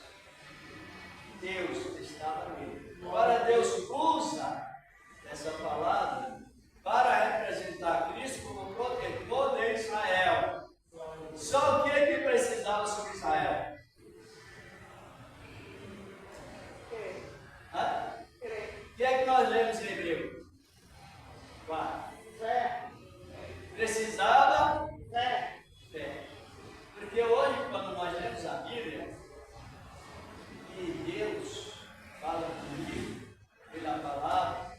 Deus estava nele. Agora Deus usa essa palavra para representar Cristo como protetor de Israel. Só o que precisava sobre Israel? O que é que nós lemos em Hebreu? Precisava fé. Porque hoje, quando nós lemos a Bíblia, e Deus fala comigo pela palavra,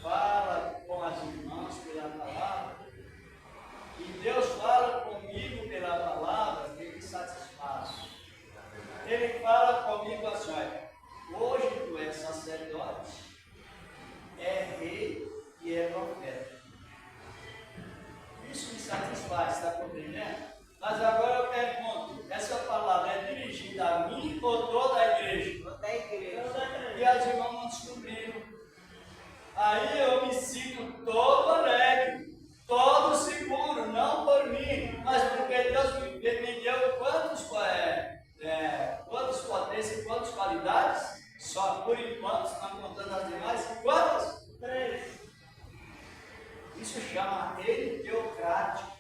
fala com as irmãs pela palavra, e Deus fala comigo pela palavra, Ele satisfaz. Ele fala comigo assim: olha, hoje tu és sacerdote, é rei e é profeta. Isso me satisfaz, está compreendendo? Mas agora eu pergunto, essa palavra é dirigida a mim ou toda a igreja? Toda a igreja. E as irmãs não descobriram. Aí eu me sinto todo alegre, todo seguro, não por mim, mas porque Deus me deu quantas potências e quantas qualidades? Só por enquanto, estão contando as demais, quantas? 3. Isso chama reino teocrático.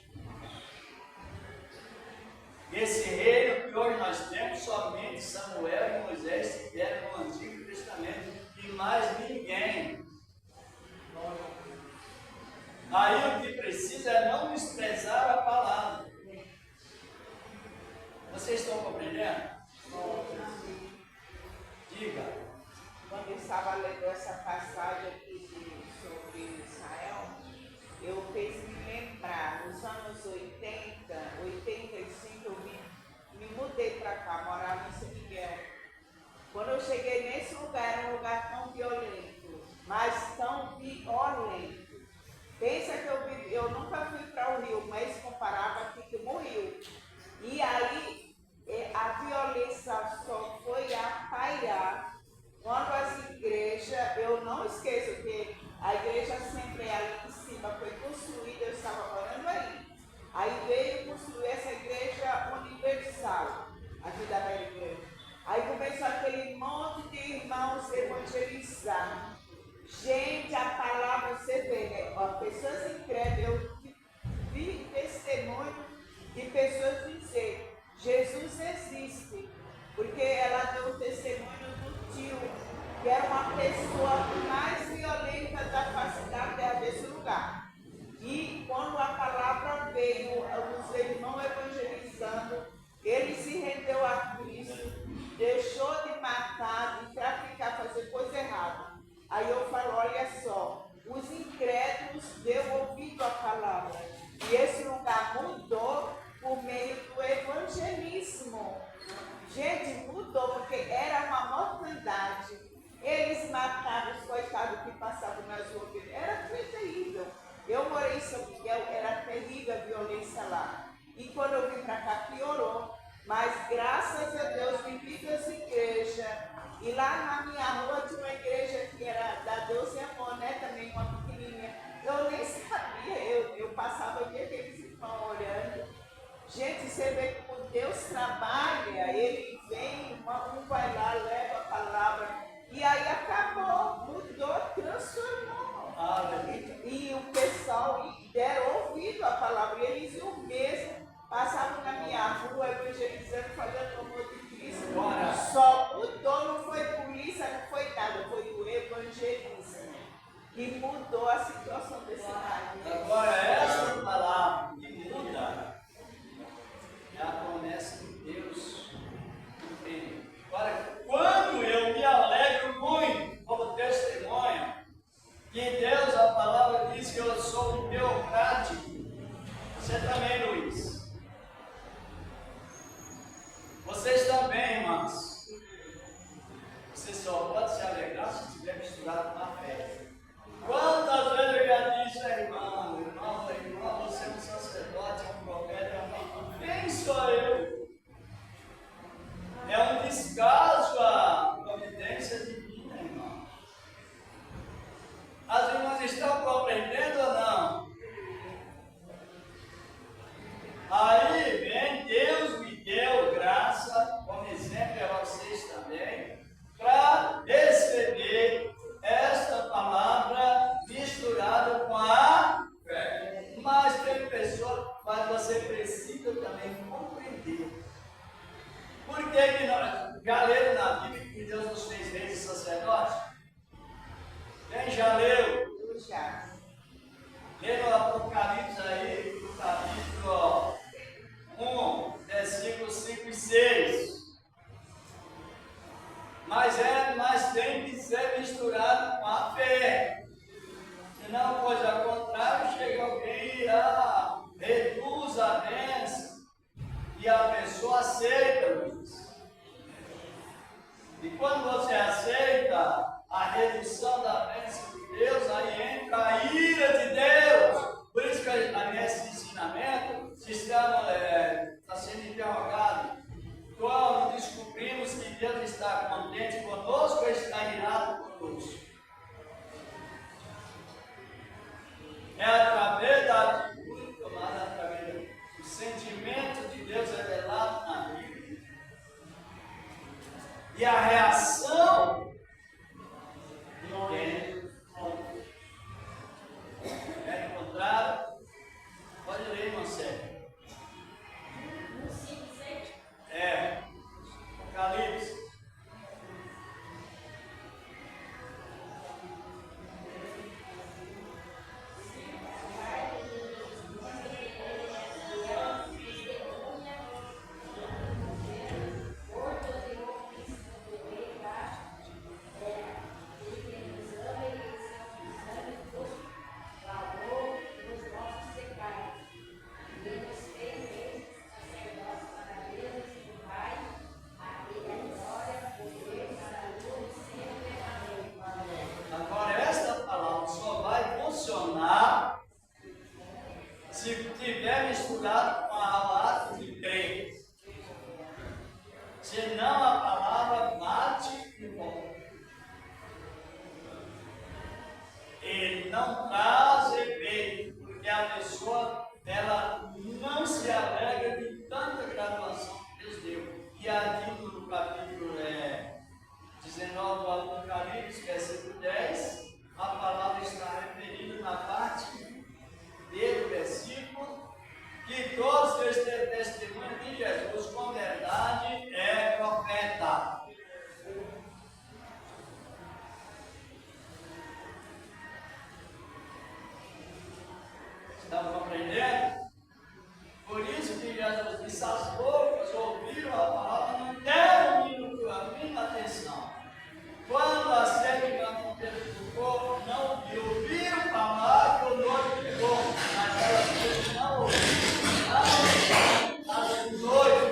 Esse reino que hoje nós temos, somente Samuel e Moisés tiveram no Antigo Testamento, e mais ninguém. Aí o que precisa é não desprezar a palavra. Vocês estão compreendendo? Diga. Quando eu estava lendo essa passagem aqui sobre Israel, eu fiz me lembrar, nos anos 80, 85, eu me mudei para cá, morava em São Miguel. Quando eu cheguei nesse lugar, era um lugar tão violento, mas tão violento. Pensa que eu nunca fui para o Rio, mas comparava aqui com o Rio. E aí, a violência só foi apaiar quando as igrejas, eu não esqueço que a igreja sempre ali em cima foi construída, eu estava morando aí. Aí veio construir essa igreja universal, aqui da velha igreja. Aí começou aquele monte de irmãos evangelizar. Gente, a palavra você vê, né? Pessoas incrédulas, ouvindo a palavra, e eles iam mesmo, passavam na minha rua, evangelizando, falando o amor de Cristo. Agora. Só mudou, não foi polícia, não foi nada, foi o evangelismo que mudou a situação desse país. Agora, essa palavra que muda é a promessa de Deus. Agora, quando eu me alegro muito como testemunha, que Deus, a palavra diz que eu sou um teocrático. Você também, Luiz. Vocês também, irmãos. Você só pode se alegrar se estiver misturado com a fé. Quantas vezes eu já disse, irmão, você é um sacerdote, é um profeta, é um rei. Quem sou eu? É um descaso à providência divina, irmão. As irmãs estão compreendendo ou não? Aí vem, Deus me deu graça, como exemplo a vocês também, para receber esta palavra misturada com a fé. Mas tem pessoa, mas você precisa também compreender. Por que nós, já leram na Bíblia que Deus nos fez reis e sacerdotes? Quem já leu? Eu já. Lê no Apocalipse aí, no capítulo 1, versículos 5 e 6. Mas tem que ser misturado com a fé. Senão, coisa contrária, chega alguém e reduz a bênção. E a pessoa aceita, Luiz. E quando você aceita a redução da bênção de Deus, aí entra a ira de Deus. Por isso que nesse ensinamento está sendo interrogado. Quando descobrimos que Deus está contente conosco, ou está irado conosco? É através da atitude tomada, através do sentimento de Deus revelado na Bíblia. E a reação de quem é encontrado. Pode ler, irmão Sérgio. Apocalipse. Agora, esta palavra só vai funcionar se tiver misturado com a ato de crer. Senão a palavra bate e volta. Ele não traz efeito, porque a pessoa ela não se alegra de tanta graduação que Deus deu. E aqui no capítulo 19 do Apocalipse, versículo 10, a palavra está referida na parte B do versículo, que todos que testemunham de Jesus com verdade é profeta. Estão compreendendo? Por isso que Jesus disse aos poucos, ouviram a palavra, não deram a mínima atenção. Quando a sede não testificou, não ouviram falar que o noivo chegou, mas elas não ouviram, as do noivo.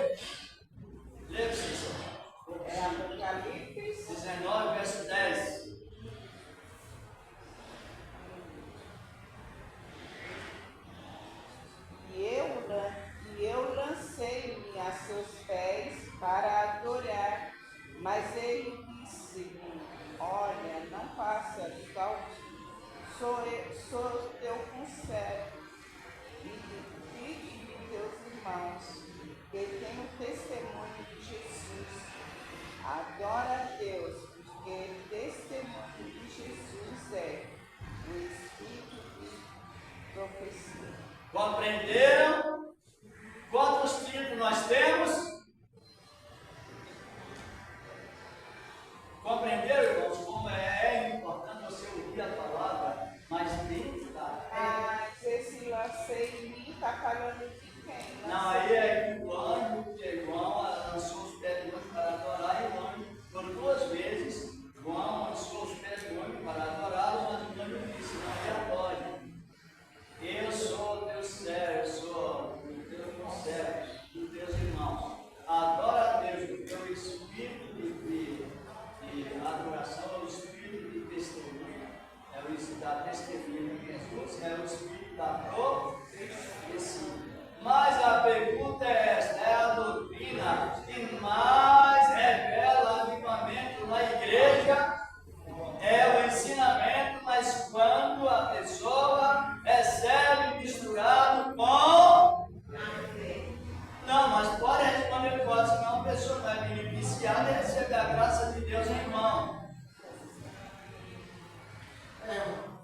Lê para vocês. É Apocalipse 19, verso 10. E eu lancei-me a seus pés para adorar, mas ele disse-me: olha, não faça tal, sou teu conservo, e de teus irmãos, que tenho testemunho de Jesus. Adora a Deus, porque testemunho de Jesus é o Espírito de profecia. Compreenderam? Quantos títulos nós temos? Compreenderam, irmãos, como é importante você ouvir a palavra, mas meditar. Mas esse lancei em mim está falando de quem? Não, aí é que o anjo, porque João lançou os pés do anjo para adorar, e o anjo, por 2 vezes, João lançou os pés do anjo para adorá-lo, mas o anjo disse: não me adore. Eu sou o teu servo, eu sou o teu servo, dos teus irmãos. Adora a Deus, porque o espírito de adoração é o espírito de testemunho, é o espírito da testemunha de Jesus, é o espírito da profecia. Mas a pergunta é esta: é a doutrina que mais revela avivamento na igreja? É o ensinamento, mas quando a pessoa recebe misturado com... Não, mas pode responder, pode, senão a pessoa vai beneficiar e receber a graça de Deus em mão.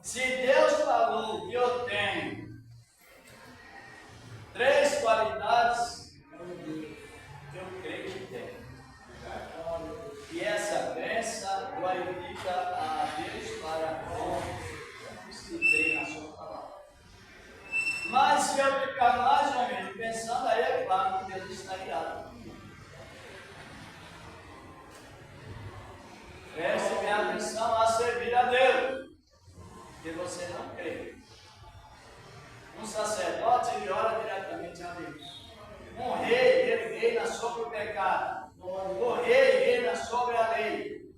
Se Deus falou que eu tenho 3 qualidades, eu creio que tenho. E essa crença glorifica a Deus para com os que creem na sua palavra. Mas se eu ficar mais ou menos pensando, aí é claro que Deus está irado. Preste minha atenção a servir a Deus, porque você não crê. Um sacerdote, ele ora diretamente a Deus. Um rei, ele reina sobre o pecado. O rei reina sobre a lei.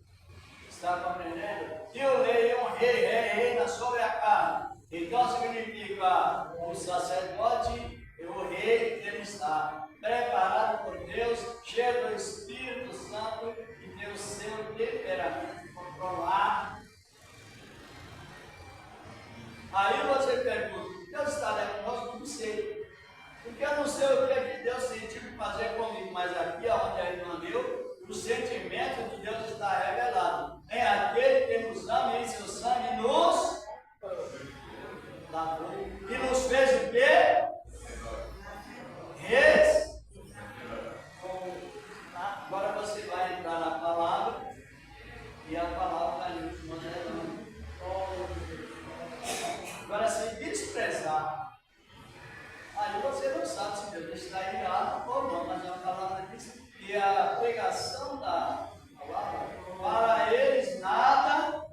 Está compreendendo? E o rei, um rei reina sobre a carne. Então significa o sacerdote, o rei, ele está preparado por Deus, cheio do Espírito Santo e tem o seu temperamento controlado. Aí você pergunta: Deus está conosco? Não sei. Porque eu não sei o que Deus sentiu de fazer comigo, mas aqui onde a irmã deu, o sentimento de Deus está revelado. É aquele que nos ama e em seu sangue nos lavou. E nos fez o quê? Agora você vai entrar na palavra e a palavra vai nos modelando. Agora, se desprezar, aí você não sabe se Deus está irado ou não, mas a palavra diz que a pregação da palavra, para eles nada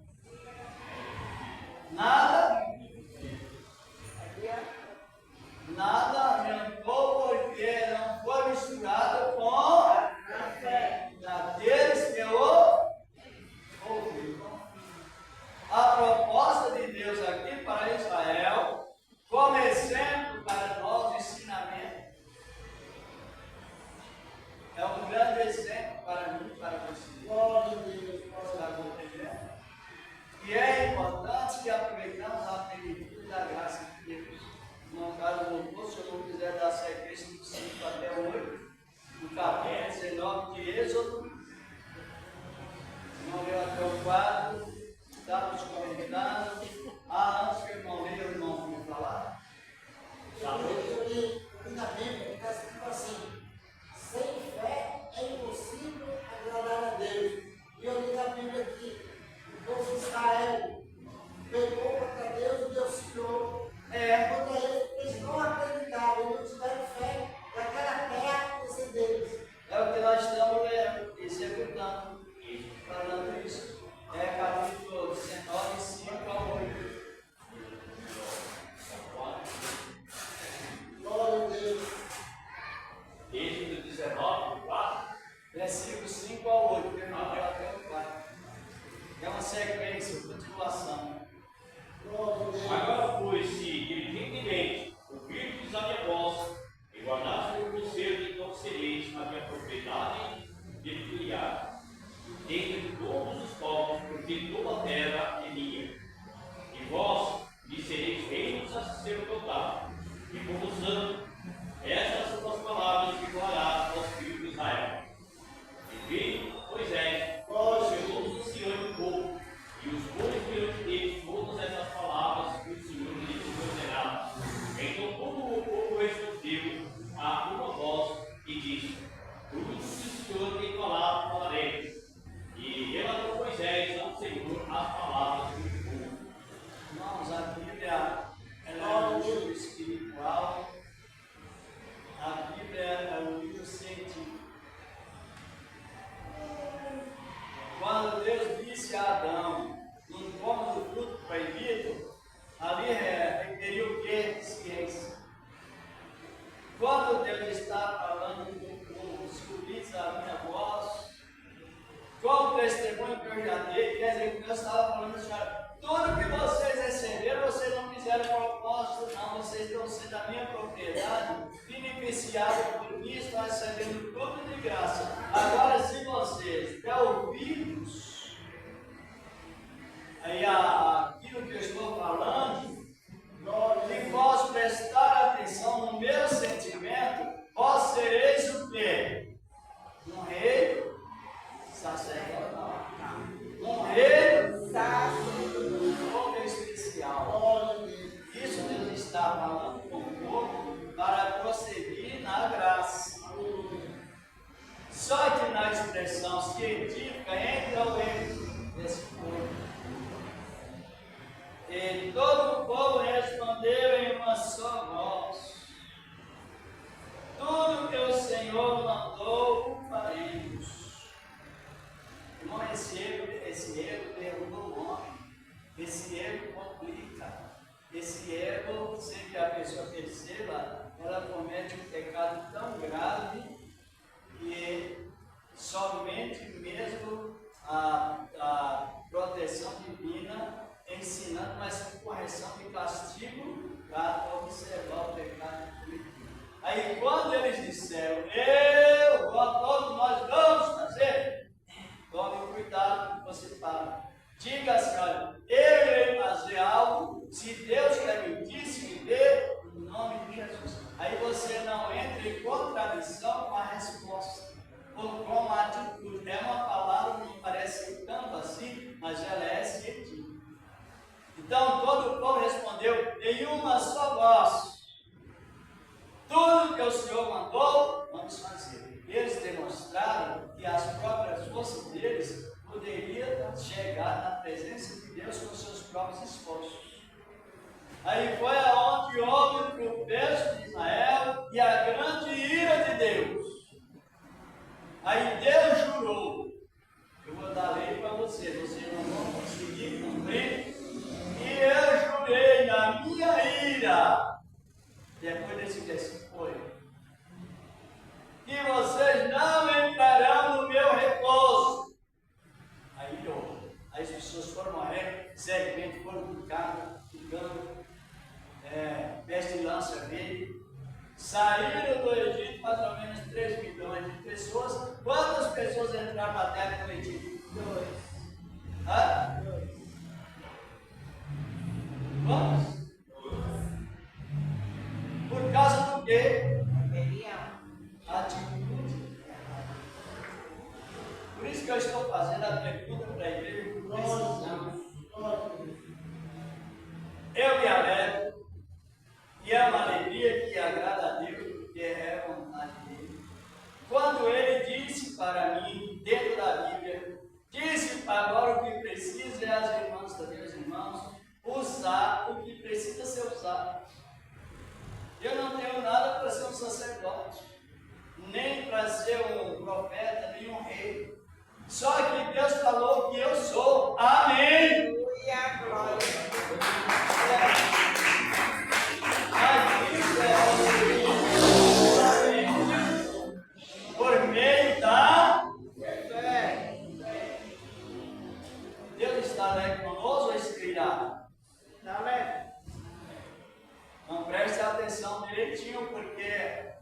adiantou, porque não foi misturado com a fé daqueles que o ouviram. A proposta de Deus aqui para Israel, como exemplo para nós, ensinamento, é um grande exemplo para mim e para você. Glória a Deus, está compreendendo? E é importante que aproveitamos a plenitude da graça de Deus. No caso do curso, se eu não quiser dar sequência do 5 até o 8, no capítulo 19 de Êxodo, não leu até o 4, estamos comentando. Antes que o irmão leia, o irmão me falar. Eu li na Bíblia, está escrito assim: sem fé é impossível agradar a Deus. E eu li na Bíblia que o povo de Israel pegou contra Deus e Deus se tirou. Quando eles não acreditaram, eles não tiveram fé naquela terra que você deles. É o que nós estamos executando, falando isso. É capítulo 19, 5 a 8. Glória quando Deus está falando com o povo, se ouvis a minha voz, com o testemunho que eu já dei, quer dizer que Deus estava falando assim, tudo que vocês receberam, vocês não fizeram propósito, não, vocês estão sendo a minha propriedade, beneficiados por mim, estão recebendo tudo de graça. Agora, se vocês der ouvidos, aí aquilo que eu estou falando, se vós prestar atenção no meu sentimento, vós sereis o quê? Um rei sacerdotal. Um rei sacerdotal especial. Isso Deus está falando com o povo para prosseguir na graça. Só que na expressão científica entra o erro desse povo. E todo o povo respondeu em uma só voz: tudo que o Senhor mandou, o faremos. Irmão, esse erro derruba o homem. Esse erro complica. Esse erro, sem que a pessoa perceba, ela comete um pecado tão grave que somente mesmo a proteção divina ensinando, mas com correção de castigo para observar o pecado cometido. Aí quando eles disseram, todos nós vamos fazer, tome cuidado que você fala. Diga assim, olha, eu irei fazer algo, se Deus permitir, se me dê, em nome de Jesus. Aí você não entra em contradição com a resposta, ou com a atitude. É uma palavra que não parece tanto assim, mas ela é científica. Então todo o povo respondeu em uma só voz: tudo que o Senhor mandou, vamos fazer. Eles demonstraram que as próprias forças deles poderiam chegar na presença de Deus com seus próprios esforços. Aí foi aonde houve o tropeço de Israel e a grande ira de Deus. Aí Deus jurou: eu vou dar lei para vocês não vão conseguir cumprir. E eu jurei na minha ira, depois desse versículo foi, que vocês não entrarão no meu repouso. Aí as pessoas foram morrendo, segmentos foram ficando, pestilância veio. Saíram do Egito mais ou menos 3 milhões de pessoas. Quantas pessoas entraram na terra do Egito? 2. Hã? 2. Quantos? 2. Por causa do quê? Atitude. Por isso que eu estou fazendo a pergunta para a igreja por precisamos. Eu me alegro, e é uma alegria que agrada a Deus, porque é a vontade dele. Quando ele disse para mim, dentro da Bíblia, disse agora o que precisa é as irmãs também, os irmãos, usar o que precisa ser usado. Eu não tenho nada para ser um sacerdote, nem para ser um profeta, nem um rei. Só que Deus falou que eu sou. Amém. Aleluia, glória. Por meio da fé. Deus está alegre conosco ou esfriado? Está alegre. Então preste atenção direitinho, porque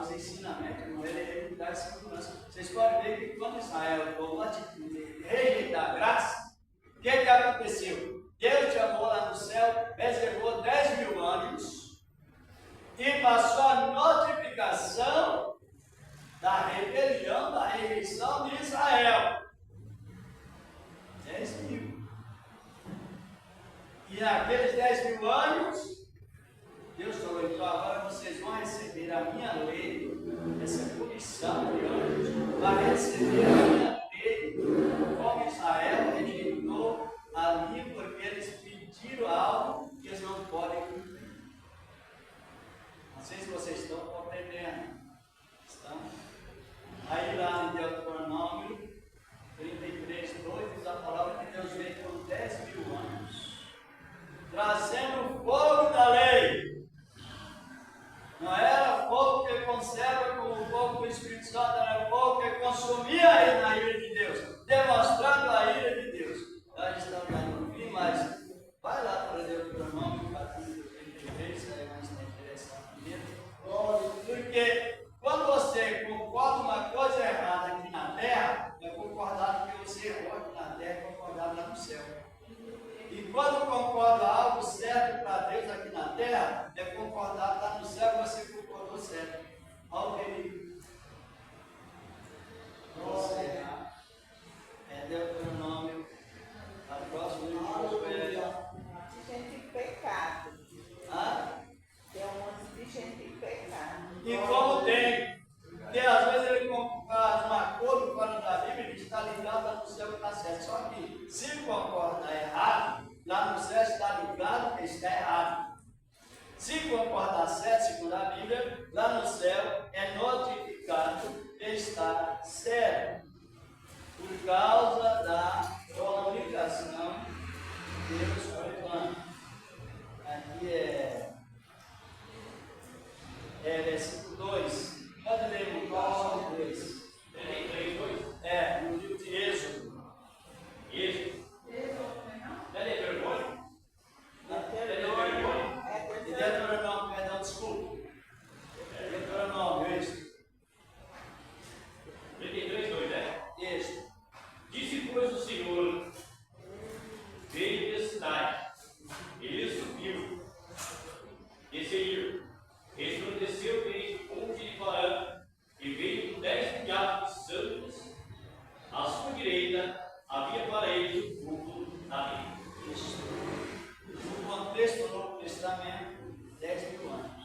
os ensinamentos, ele dá segurança. Vocês podem ver que quando Israel tomou a atitude de rejeitar a graça, o que aconteceu? Deus chamou lá no céu, reservou 10 mil anos e passou a notificação da rebelião, da rejeição de Israel. 10 mil. E naqueles 10 mil anos, Deus falou: então agora vocês vão receber a minha lei, essa comissão de anjos, vai receber a minha lei, como Israel rejeitou a mim, porque eles pediram algo que eles não podem cumprir. Não sei se vocês estão compreendendo. Estão? Aí lá em Deuteronômio 33, 2, diz a palavra que Deus veio com 10 mil anos, trazendo o fogo da lei. Não era fogo observa como o fogo do Espírito Santo era o fogo que consumia aí na ira de Deus, demonstrando a ira de Deus. Nós estamos aí no fim, mas vai lá para Deuteronômio, capítulo 33, aí mais na direção primeiro. Porque quando você concorda uma coisa errada aqui na terra, é concordado que você errou aqui na terra, é concordado lá no céu. E quando concorda algo certo para Deus aqui na terra, é concordado lá no céu, você concordou certo. Olha o perigo. Você é Deuteronômio, a próxima Gente em pecado. Tem um monte de gente em pecado. E como tem, porque às vezes ele faz um acordo fora da Bíblia, ele está ligado lá no céu que está certo. Só que se concorda errado, lá no céu está ligado que está errado. Se concordar certo, segundo a Bíblia, lá no céu é notificado que está certo. Por causa da comunicação de Deus com o plano. Aqui é versículo 2. Pode ler o próximo 2. 33, 2. É, no livro de Êxodo. Êxodo. Não é Deuteronômio? Deuteronômio, perdão, desculpa. Deuteronômio, Êxodo. 33, 2, né? Êxodo. Disse, pois, o Senhor, veio de Sinai, ele subiu, e Seir, resplandeceu desde o monte de Parã, e veio com 10 milhares de santos, à sua direita havia para ele o culto da lei. No contexto do Novo Testamento, 10 mil anos.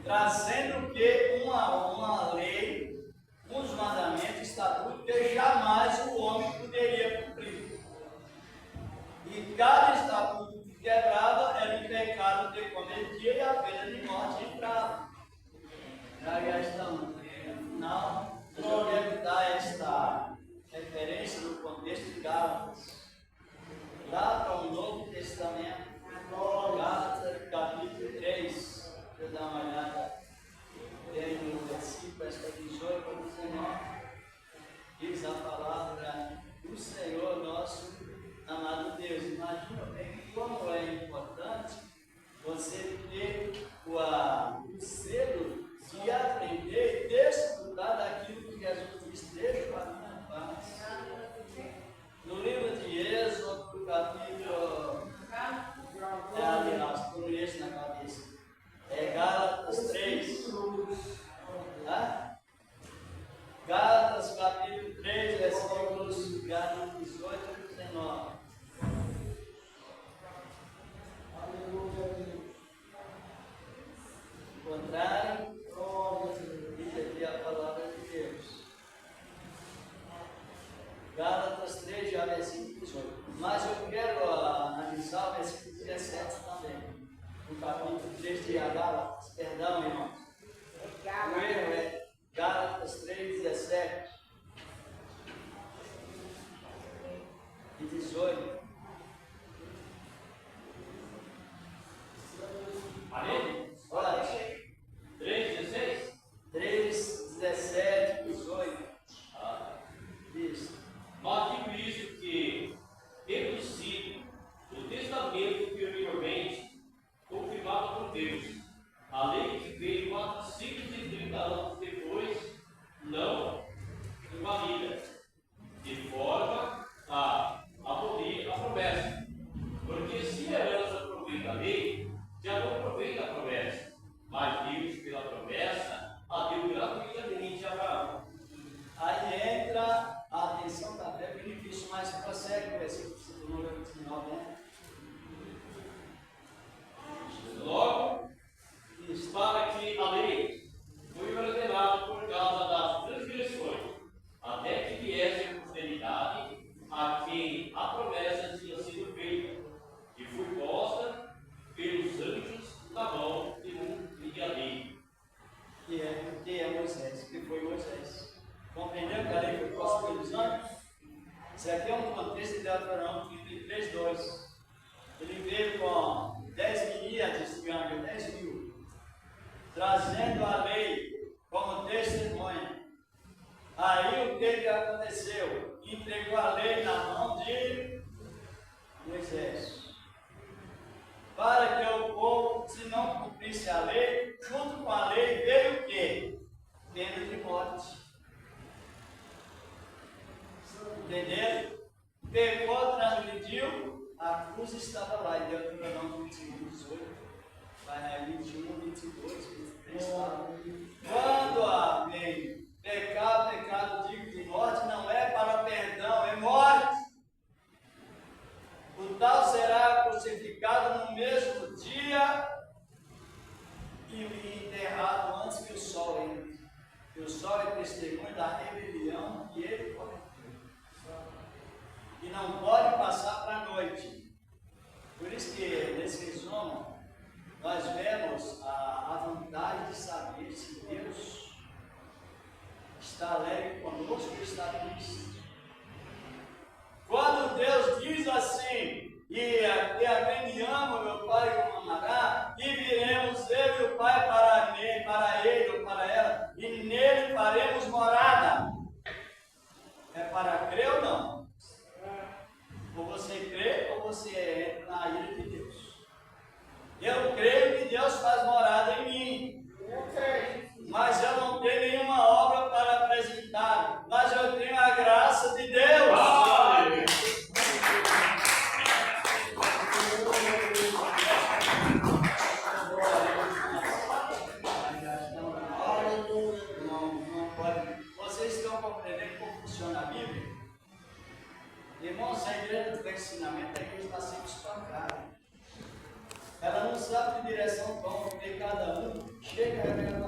Trazendo que uma lei, uns mandamentos, estatutos que jamais o homem poderia cumprir. E cada estatuto que quebrava era um pecado que cometia e a pena de morte entrava. Já estamos no final. Eu quero dar esta referência no contexto de Gálatas. Lá para o Novo Testamento, Gálatas capítulo 3. Deixa eu dar uma olhada. Tem no versículo 18 ao 19. Diz a palavra do Senhor nosso amado Deus. Imagina bem como é importante você ter o selo de aprender e desfrutar daquilo que Jesus disse: deixa para mim a paz. No livro de Êxodo, capítulo. Aliás, por isso na cabeça. É Gálatas 3. Gálatas capítulo 3, versículos 18 e 19. Encontraram? Diz aqui a palavra de Deus. Gálatas 3, já versículo 18. Mas eu quero analisar o versículo 17 também. No capítulo 3 de Gálatas. Perdão, irmãos. O erro é Gálatas 3, 17 e 18. Parede? Olha, 3, 16? 3, 17, 18. Isso. Mas digo isso que, tendo sido o testamento que anteriormente confirmado por Deus, a lei que veio 430 anos depois, não invalida, de forma a abolir a promessa. Porque se a herança provém da lei, já não provém da promessa, mas Deus, pela promessa, a deu gratuitamente a Abraão. Aí entra a atenção da fé, benefício, mas prossegue o versículo número 29, né? Logo, para que a lei foi ordenada por causa das transgressões, até que viesse a posteridade a quem a promessa tinha sido feita, e foi posta pelos anjos na mão de um enviado. Que é Moisés, que foi Moisés. Compreendeu que a lei foi posta pelos anjos? Isso aqui é um contexto de Deuteronômio 33, 2. Ele veio com 10 milhares de anjos, 10 mil. trazendo a lei como testemunha. Aí o que aconteceu? Entregou a lei na mão de Moisés. Para que o povo, se não cumprisse a lei, junto com a lei veio o quê? Pena de morte. Entenderam? Pecou, transgrediu, a cruz estava lá. Em Deuteronômio 21, 18, vai na 21, 22, 23, fala. Quando há pecado digno de morte, não é para perdão, é morte. O tal será crucificado no mesmo dia e enterrado antes que o sol entre. E o sol é testemunho da rebelião que ele cometeu. E não pode passar para a noite. Por isso que, nesse resumo, nós vemos a vantagem de saber se Deus está alegre conosco ou está triste. Quando Deus diz assim, e a quem me ama, meu Pai o amará, e viremos eu e o Pai para ele ou para ela, e nele faremos morada. É para crer ou não? Ou você crê ou você entra na ira de Deus. Eu creio que Deus faz morada em mim. Mas eu não tenho nenhuma obra para apresentar. Mas eu tenho a graça de Deus. Não pode. Vocês estão compreendendo como funciona a Bíblia? Irmãos, a igreja do ensinamento, a igreja está sempre espancada. Ela não sabe que direção toma, porque cada um chega a revelar